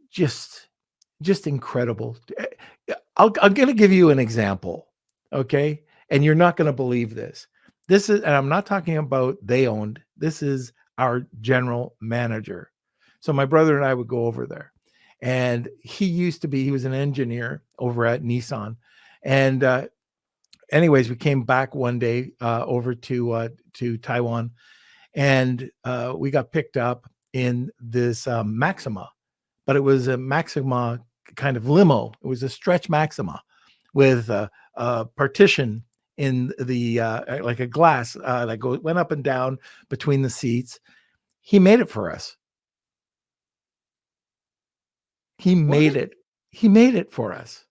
just incredible. I'm going to give you an example, okay? And you're not going to believe this. And I'm not talking about they owned. This is our general manager. So my brother and I would go over there, and he was an engineer over at Nissan. And anyways, we came back one day over to Taiwan, and we got picked up in this Maxima, but it was a Maxima kind of limo. It was a stretch Maxima with a partition in the like a glass that went up and down between the seats. He made it for us. He made it for us.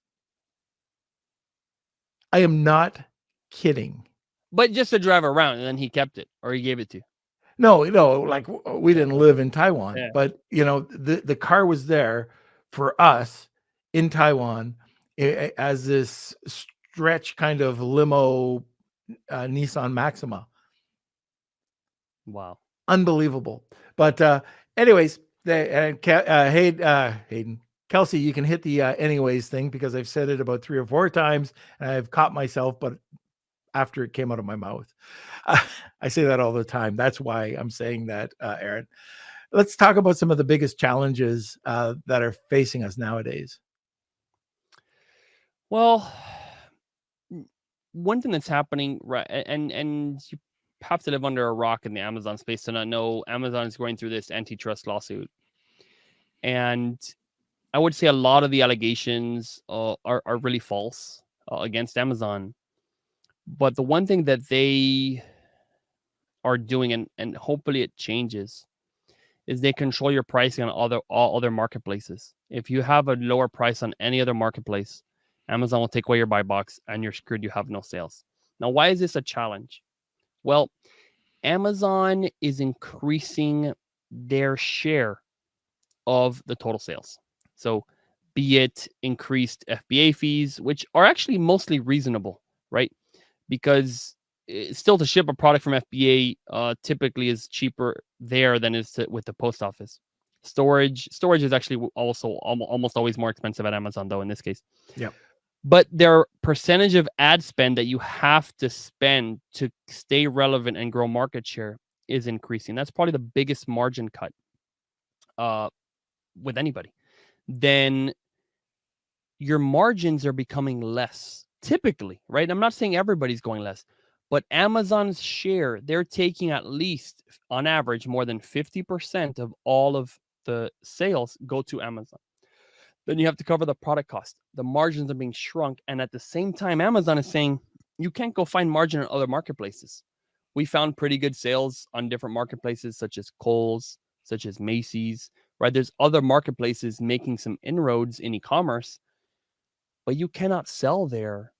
I am not kidding. But just to drive around, and then he kept it, or he gave it to you. No, like we didn't live in Taiwan, Yeah. but the car was there for us in Taiwan as this stretch kind of limo Nissan Maxima. Wow. Unbelievable. But anyways, Hayden, Kelsey, you can hit the anyways thing, because I've said it about 3 or 4 times, and I've caught myself, but after it came out of my mouth. I say that all the time. That's why I'm saying that, Aaron. Let's talk about some of the biggest challenges that are facing us nowadays. Well, one thing that's happening, right, and you have to live under a rock in the Amazon space to not know Amazon is going through this antitrust lawsuit. And I would say a lot of the allegations are really false against Amazon. But the one thing that they are doing, and hopefully it changes, is they control your pricing on all other marketplaces. If you have a lower price on any other marketplace, Amazon will take away your buy box and you're screwed. You have no sales. Now, why is this a challenge? Well, Amazon is increasing their share of the total sales. So be it increased FBA fees, which are actually mostly reasonable, right? Because still to ship a product from FBA typically is cheaper there than is with the post office. Storage is actually also almost always more expensive at Amazon, though, in this case. Yeah. But their percentage of ad spend that you have to spend to stay relevant and grow market share is increasing. That's probably the biggest margin cut with anybody. Then your margins are becoming less typically, right? I'm not saying everybody's going less, but Amazon's share, they're taking at least on average more than 50% of all of the sales go to Amazon. Then you have to cover the product cost. The margins are being shrunk. And at the same time, Amazon is saying you can't go find margin in other marketplaces. We found pretty good sales on different marketplaces, such as Kohl's, such as Macy's, right? There's other marketplaces making some inroads in e-commerce, but you cannot sell there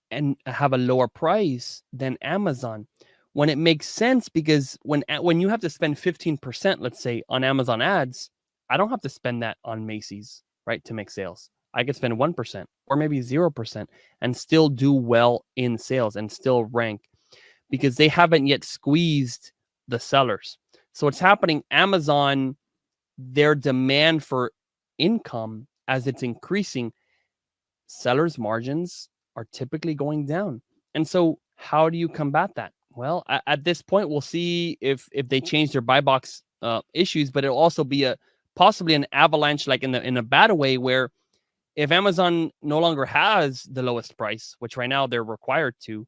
and have a lower price than Amazon when it makes sense, because when you have to spend 15%, let's say, on Amazon ads, I don't have to spend that on Macy's, right, to make sales. I could spend 1% or maybe 0% and still do well in sales and still rank, because they haven't yet squeezed the sellers. So what's happening, Amazon, their demand for income, as it's increasing, sellers' margins are typically going down. And so how do you combat that? Well, at this point, we'll see if they change their buy box issues, but it'll also be possibly an avalanche, like in a bad way, where if Amazon no longer has the lowest price, which right now they're required to,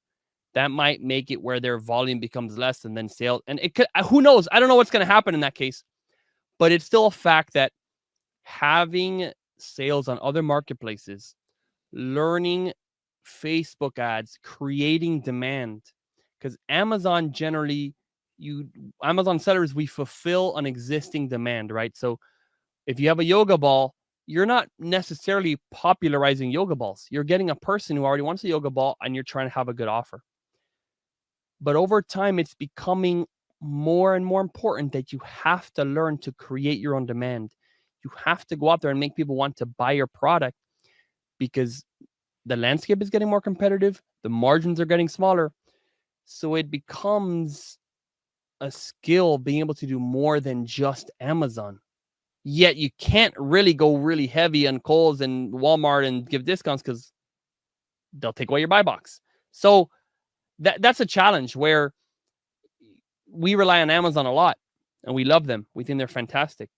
that might make it where their volume becomes less and then sales. And it could, who knows? I don't know what's going to happen in that case, but it's still a fact that having sales on other marketplaces, learning Facebook ads, creating demand, because Amazon generally, Amazon sellers, we fulfill an existing demand, right? So if you have a yoga ball, you're not necessarily popularizing yoga balls. You're getting a person who already wants a yoga ball and you're trying to have a good offer. But over time, it's becoming more and more important that you have to learn to create your own demand. You have to go out there and make people want to buy your product, because the landscape is getting more competitive. The margins are getting smaller. So it becomes a skill being able to do more than just Amazon. Yet you can't really go really heavy on Kohl's and Walmart and give discounts, because they'll take away your buy box. So that's a challenge where we rely on Amazon a lot and we love them. We think they're fantastic.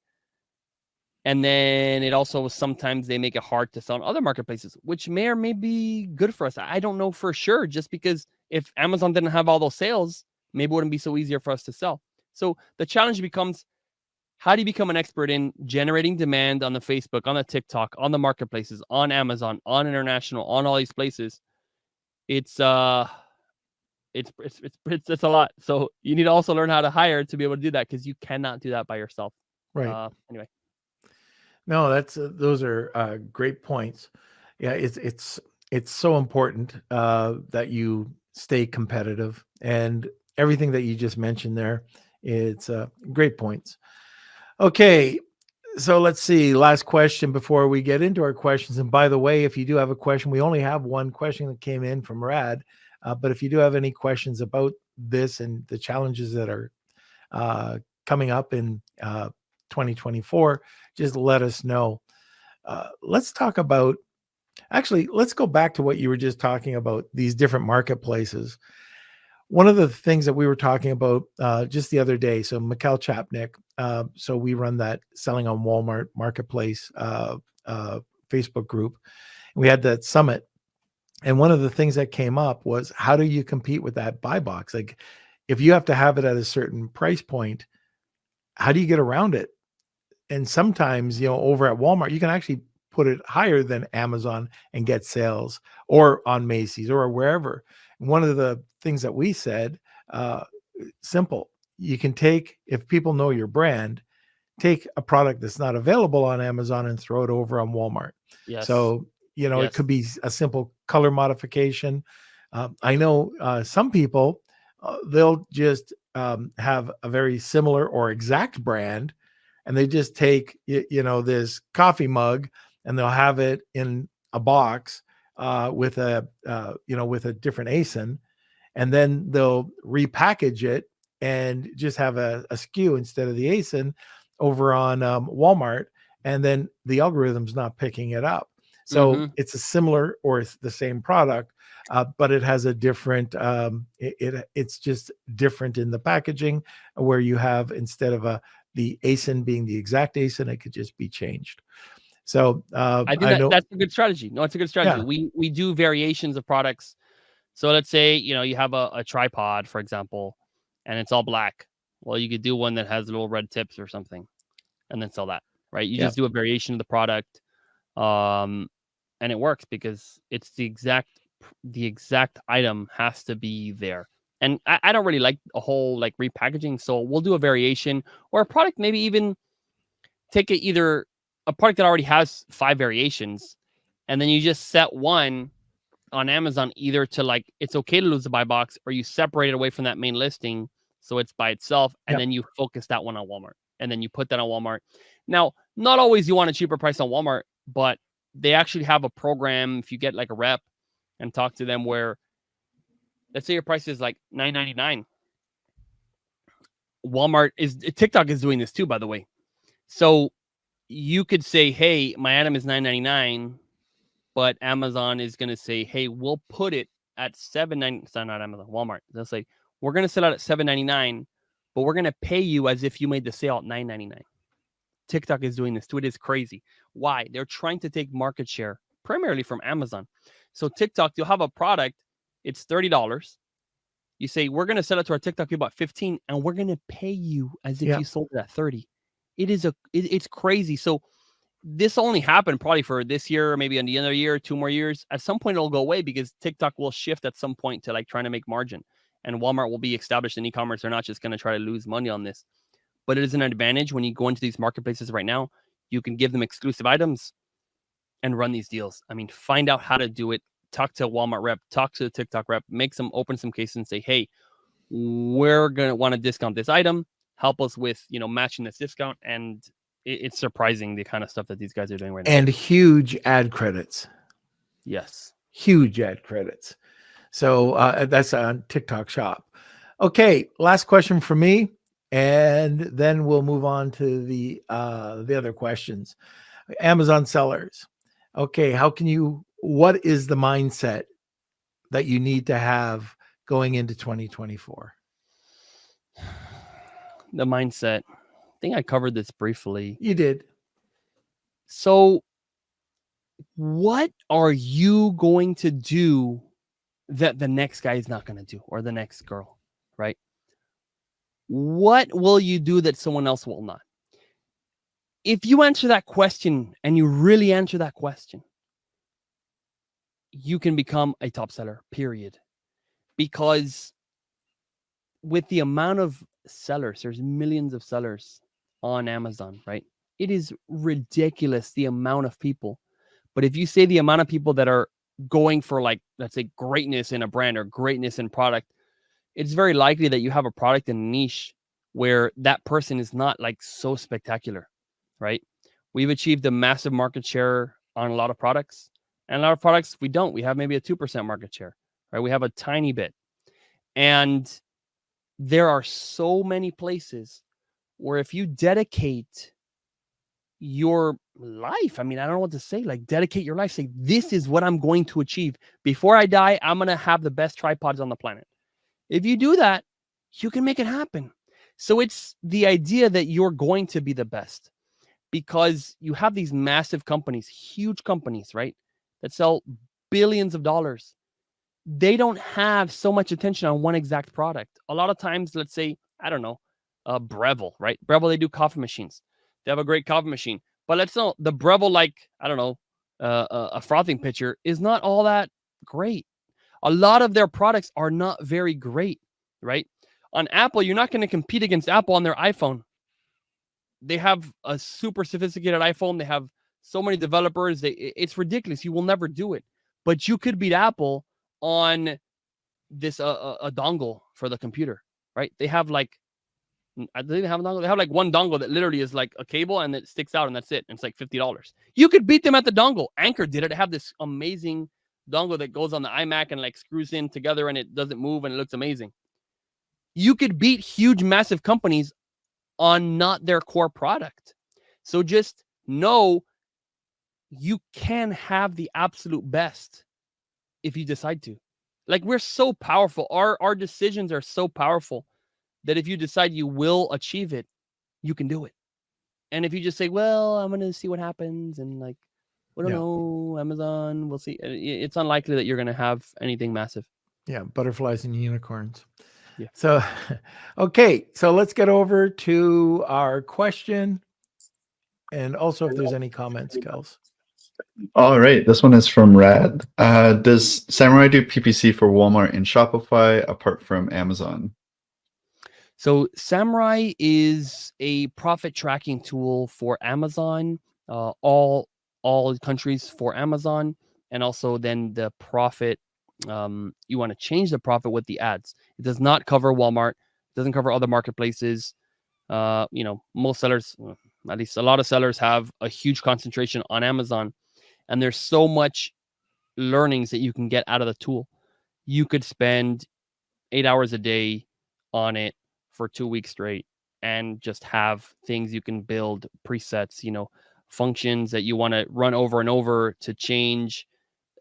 And then it also sometimes they make it hard to sell on other marketplaces, which may or may be good for us. I don't know for sure, just because if Amazon didn't have all those sales, maybe it wouldn't be so easier for us to sell. So the challenge becomes, how do you become an expert in generating demand on the Facebook, on the TikTok, on the marketplaces, on Amazon, on international, on all these places? It's a lot. So you need to also learn how to hire to be able to do that, because you cannot do that by yourself. Right. Anyway. No, those are great points. Yeah, it's so important that you stay competitive, and everything that you just mentioned there, it's great points. Okay, so let's see. Last question before we get into our questions. And by the way, if you do have a question, we only have one question that came in from Rad. But if you do have any questions about this and the challenges that are coming up in 2024, just let us know. Let's talk about, actually, let's go back to what you were just talking about, these different marketplaces. One of the things that we were talking about just the other day, so Mikhail Chapnik, So we run that Selling on Walmart Marketplace Facebook group. We had that summit. And one of the things that came up was, how do you compete with that buy box? Like, if you have to have it at a certain price point, how do you get around it? And sometimes, over at Walmart, you can actually put it higher than Amazon and get sales, or on Macy's or wherever. One of the things that we said, simple, you can take, if people know your brand, take a product that's not available on Amazon and throw it over on Walmart. Yes. So, it Yes. could be a simple color modification. I know some people, they'll just have a very similar or exact brand, and they just take, this coffee mug, and they'll have it in a box with a different ASIN, and then they'll repackage it and just have a SKU instead of the ASIN over on Walmart, and then the algorithm's not picking it up. So it's a similar or it's the same product, but it has a different, it's just different in the packaging, where you have, instead of the ASIN being the exact ASIN, it could just be changed. So I think that's a good strategy. No, it's a good strategy. Yeah. We do variations of products. So let's say, you have a tripod, for example, and it's all black. Well, you could do one that has little red tips or something, and then sell that, right? You just do a variation of the product, and it works because it's the exact item has to be there. And I don't really like a whole like repackaging, so we'll do a variation or a product, maybe even take it either a product that already has 5 variations, and then you just set one on Amazon, either to like, it's okay to lose the buy box, or you separate it away from that main listing so it's by itself, and then you focus that one on Walmart, and then you put that on Walmart. Now, not always you want a cheaper price on Walmart, but they actually have a program, if you get like a rep and talk to them, where let's say your price is like $9.99. TikTok is doing this too, by the way. So you could say, hey, my item is $9.99, but Amazon is going to say, hey, we'll put it at $7.99. It's not Amazon, Walmart. They'll say, we're going to sell it at $7.99, but we're going to pay you as if you made the sale at $9.99. TikTok is doing this too. It is crazy. Why? They're trying to take market share primarily from Amazon. So TikTok, you'll have a product, it's $30. You say, we're going to sell it to our TikTok people at $15, and we're going to pay you as if you sold it at $30. It's crazy. So this only happened probably for this year, maybe in the end of the year, 2 more years. At some point, it'll go away because TikTok will shift at some point to like trying to make margin, and Walmart will be established in e-commerce. They're not just going to try to lose money on this, but it is an advantage when you go into these marketplaces right now. You can give them exclusive items and run these deals. I mean, find out how to do it. Talk to a Walmart rep, talk to the TikTok rep, open some cases and say, hey, we're going to want to discount this item. Help us with, matching this discount. And it's surprising the kind of stuff that these guys are doing right now. And huge ad credits. Yes. Huge ad credits. So that's on TikTok Shop. Okay, last question for me, and then we'll move on to the other questions. Amazon sellers. Okay, what is the mindset that you need to have going into 2024? The mindset. I think I covered this briefly. You did. So what are you going to do that the next guy is not going to do, or the next girl, right? What will you do that someone else will not? If you answer that question, and you really answer that question, you can become a top seller, period. Because with the amount of sellers, there's millions of sellers on Amazon, right? It is ridiculous, the amount of people. But if you say the amount of people that are going for, like, let's say, greatness in a brand or greatness in product, it's very likely that you have a product in a niche where that person is not like so spectacular, right? We've achieved a massive market share on a lot of products, and a lot of products we don't. We have maybe a 2% market share, right? We have a tiny bit. And there are so many places where if you dedicate your life, I mean, I don't know what to say, like dedicate your life, say, this is what I'm going to achieve. Before I die, I'm going to have the best tripods on the planet. If you do that, you can make it happen. So it's the idea that you're going to be the best because you have these massive companies, huge companies, right? That sell billions of dollars. They don't have so much attention on one exact product. A lot of times, let's say, I don't know, Breville, right? Breville, they do coffee machines. They have a great coffee machine. But let's know the Breville, like, I don't know, a frothing pitcher is not all that great. A lot of their products are not very great, right? On Apple, you're not going to compete against Apple on their iPhone. They have a super sophisticated iPhone. They have so many developers. It's ridiculous. You will never do it. But you could beat Apple on this a dongle for the computer, right? They have like, I think they have a dongle. They have like one dongle that literally is like a cable and it sticks out and that's it. And it's like $50. You could beat them at the dongle. Anchor did it. They have this amazing dongle that goes on the iMac and like screws in together and it doesn't move and it looks amazing. You could beat huge, massive companies on not their core product. So just know you can have the absolute best if you decide to. Like, we're so powerful. Our decisions are so powerful that if you decide you will achieve it, you can do it. And if you just say, well, I'm going to see what happens and like, we don't know, Amazon, we'll see. It's unlikely that you're going to have anything massive. Yeah, butterflies and unicorns. Yeah. So, okay, so let's get over to our question. And also if there's any comments, Kels. All right, this one is from Rad. Does Samurai do PPC for Walmart and Shopify apart from Amazon? So Samurai is a profit tracking tool for Amazon, all countries for Amazon, and also then the profit. You want to change the profit with the ads. It does not cover Walmart. It doesn't cover other marketplaces. Most sellers, at least a lot of sellers, have a huge concentration on Amazon, and there's so much learnings that you can get out of the tool. You could spend 8 hours a day on it for 2 weeks straight and just have things you can build, presets, functions that you want to run over and over to change.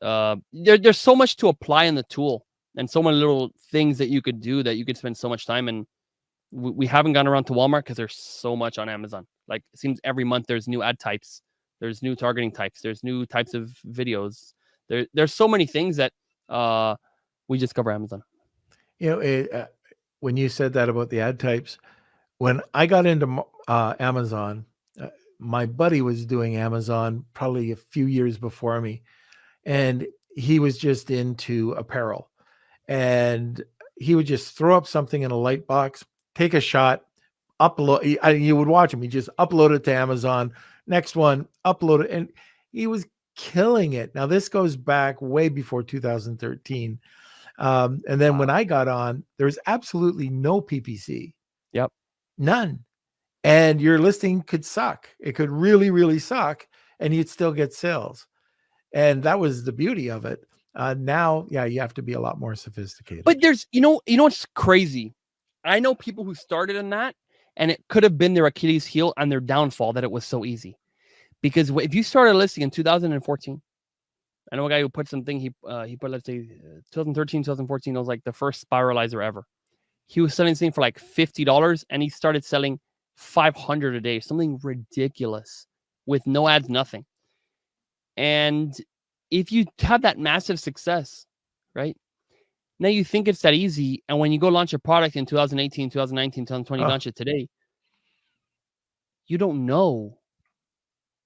There's so much to apply in the tool and so many little things that you could do that you could spend so much time. And we haven't gone around to Walmart because there's so much on Amazon. Like, it seems every month there's new ad types, there's new targeting types, there's new types of videos. There's so many things that we just cover Amazon. When you said that about the ad types, when I got into Amazon, my buddy was doing Amazon probably a few years before me, and he was just into apparel, and he would just throw up something in a light box, take a shot, upload. You would watch him. He just upload it to Amazon. Next one, upload it, and he was killing it. Now this goes back way before 2013. And then when I got on, there's absolutely no PPC. Yep. None. And your listing could suck. It could really, really suck, and you'd still get sales. And that was the beauty of it. Now, you have to be a lot more sophisticated. But there's, what's crazy? I know people who started in that, and it could have been their Achilles heel and their downfall that it was so easy. Because if you started listing in 2014, I know a guy who put something, he put, let's say, 2013, 2014, it was like the first spiralizer ever. He was selling something for like $50, and he started selling 500 a day, something ridiculous, with no ads, nothing. And if you have that massive success, right, now you think it's that easy, and when you go launch a product in 2018, 2019, 2020, launch it today, you don't know.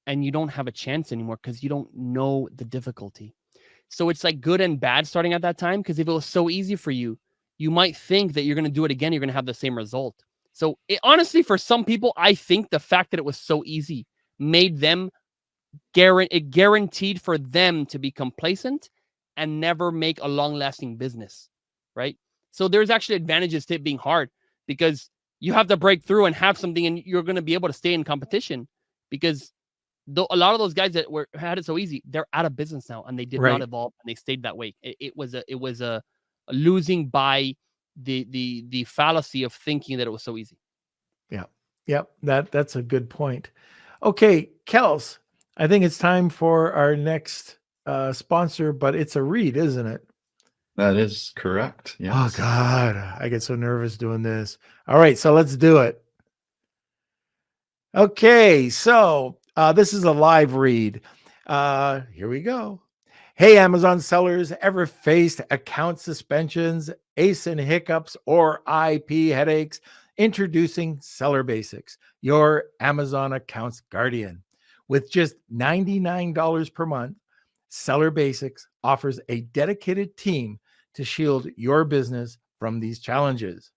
And you don't have a chance anymore because you don't know the difficulty. So it's like good and bad starting at that time, because if it was so easy for you, you might think that you're going to do it again, you're going to have the same result. So honestly, for some people, I think the fact that it was so easy made them guaranteed for them to be complacent and never make a long-lasting business, right? So there's actually advantages to it being hard, because you have to break through and have something, and you're going to be able to stay in competition, because a lot of those guys that had it so easy, they're out of business now, and they did not evolve, and they stayed that way. It was a losing by the fallacy of thinking that it was so easy. Yeah. That's a good point. Okay, Kels, I think it's time for our next sponsor, but it's a read, isn't it? That is correct. Yes. Oh God, I get so nervous doing this. All right, so let's do it. Okay, so this is a live read. Here we go. Hey, Amazon sellers, ever faced account suspensions, ASIN hiccups, or IP headaches? Introducing Seller Basics, your Amazon accounts guardian. With just $99 per month, Seller Basics offers a dedicated team to shield your business from these challenges.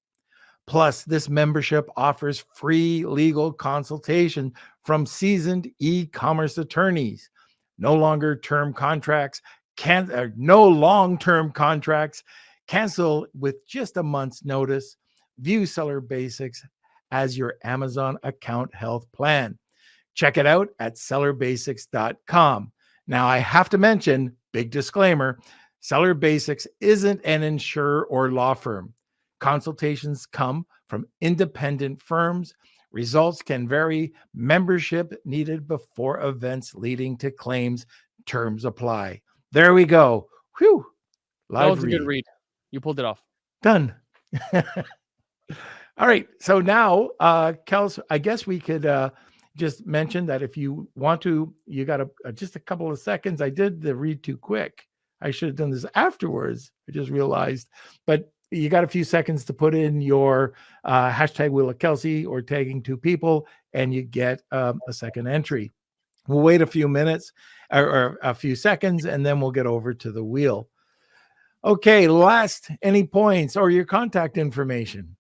Plus, this membership offers free legal consultation from seasoned e-commerce attorneys. No long-term contracts, cancel with just a month's notice. View Seller Basics as your Amazon account health plan. Check it out at sellerbasics.com. Now, I have to mention, big disclaimer, Seller Basics isn't an insurer or law firm. Consultations come from independent firms. Results can vary. Membership needed before events leading to claims. Terms apply. There we go. Whew. That was a good read. You pulled it off. Done. All right. So now, Kels, I guess we could just mention that if you want to, you got just a couple of seconds. I did the read too quick. I should have done this afterwards. I just realized. But you got a few seconds to put in your hashtag Wheel of Kelsey or tagging two people, and you get a second entry. We'll wait a few minutes or a few seconds, and then we'll get over to the wheel. Okay, last, any points or your contact information?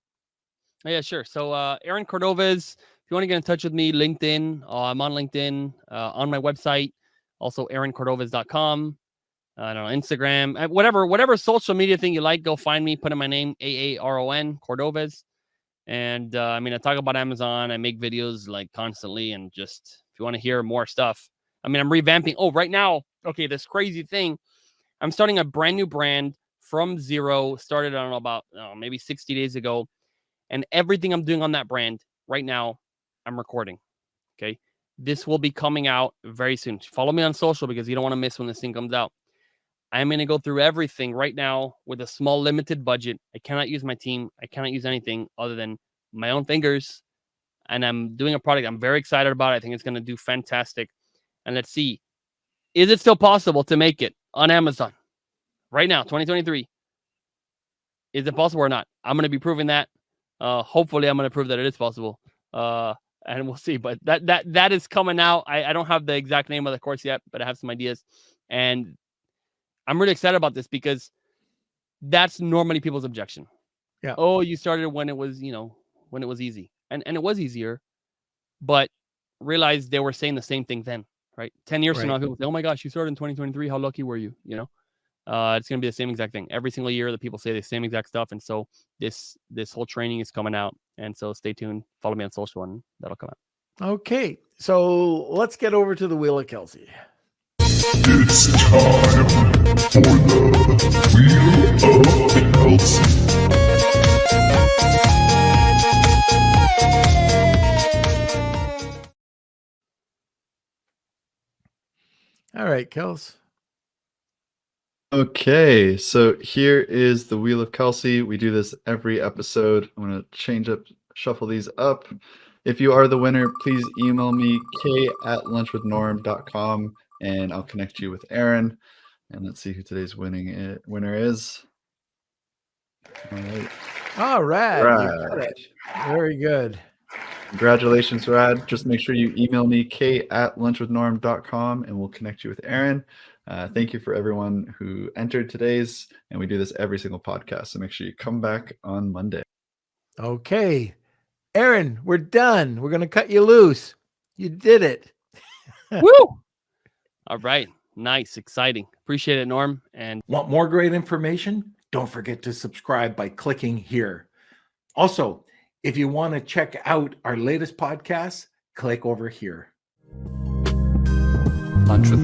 Yeah, sure. So Aaron Cordovez, if you want to get in touch with me, LinkedIn, I'm on LinkedIn, on my website, also aaroncordovez.com. I don't know, Instagram, whatever social media thing you like, go find me, put in my name, Aaron Cordovez. And I talk about Amazon. I make videos like constantly. And just, if you want to hear more stuff, I'm revamping. Oh, right now. Okay. This crazy thing. I'm starting a brand new brand from zero. Started, I don't know, about maybe 60 days ago. And everything I'm doing on that brand right now, I'm recording. Okay. This will be coming out very soon. Follow me on social because you don't want to miss when this thing comes out. I'm going to go through everything right now with a small limited budget. I cannot use my team. I cannot use anything other than my own fingers. And I'm doing a product I'm very excited about. I think it's going to do fantastic. And let's see. Is it still possible to make it on Amazon right now, 2023? Is it possible or not? I'm going to be proving that. Hopefully, I'm going to prove that it is possible. And we'll see. But that is coming out. I don't have the exact name of the course yet, but I have some ideas. And I'm really excited about this because that's normally people's objection. Yeah. Oh, you started when it was, when it was easy. And it was easier, but realize they were saying the same thing then, right? 10 years from now, people say, oh my gosh, you started in 2023. How lucky were you? It's going to be the same exact thing. Every single year, the people say the same exact stuff. And so this whole training is coming out. And so stay tuned. Follow me on social and that'll come out. Okay. So let's get over to the Wheel of Kelsey. It's time for the Wheel of Kelsey. All right, Kels. Okay, so here is the Wheel of Kelsey. We do this every episode. I'm going to shuffle these up. If you are the winner, please email me, k@lunchwithnorm.com, and I'll connect you with Aaron. And let's see who today's winner is. All right. Rad. Very good. Congratulations, Rad. Just make sure you email me, k@lunchwithnorm.com, and we'll connect you with Aaron. Thank you for everyone who entered today's, and we do this every single podcast. So make sure you come back on Monday. Okay. Aaron, we're done. We're going to cut you loose. You did it. Woo! All right. Nice. Exciting. Appreciate it, Norm. And want more great information? Don't forget to subscribe by clicking here. Also, if you want to check out our latest podcasts, click over here. Lunch with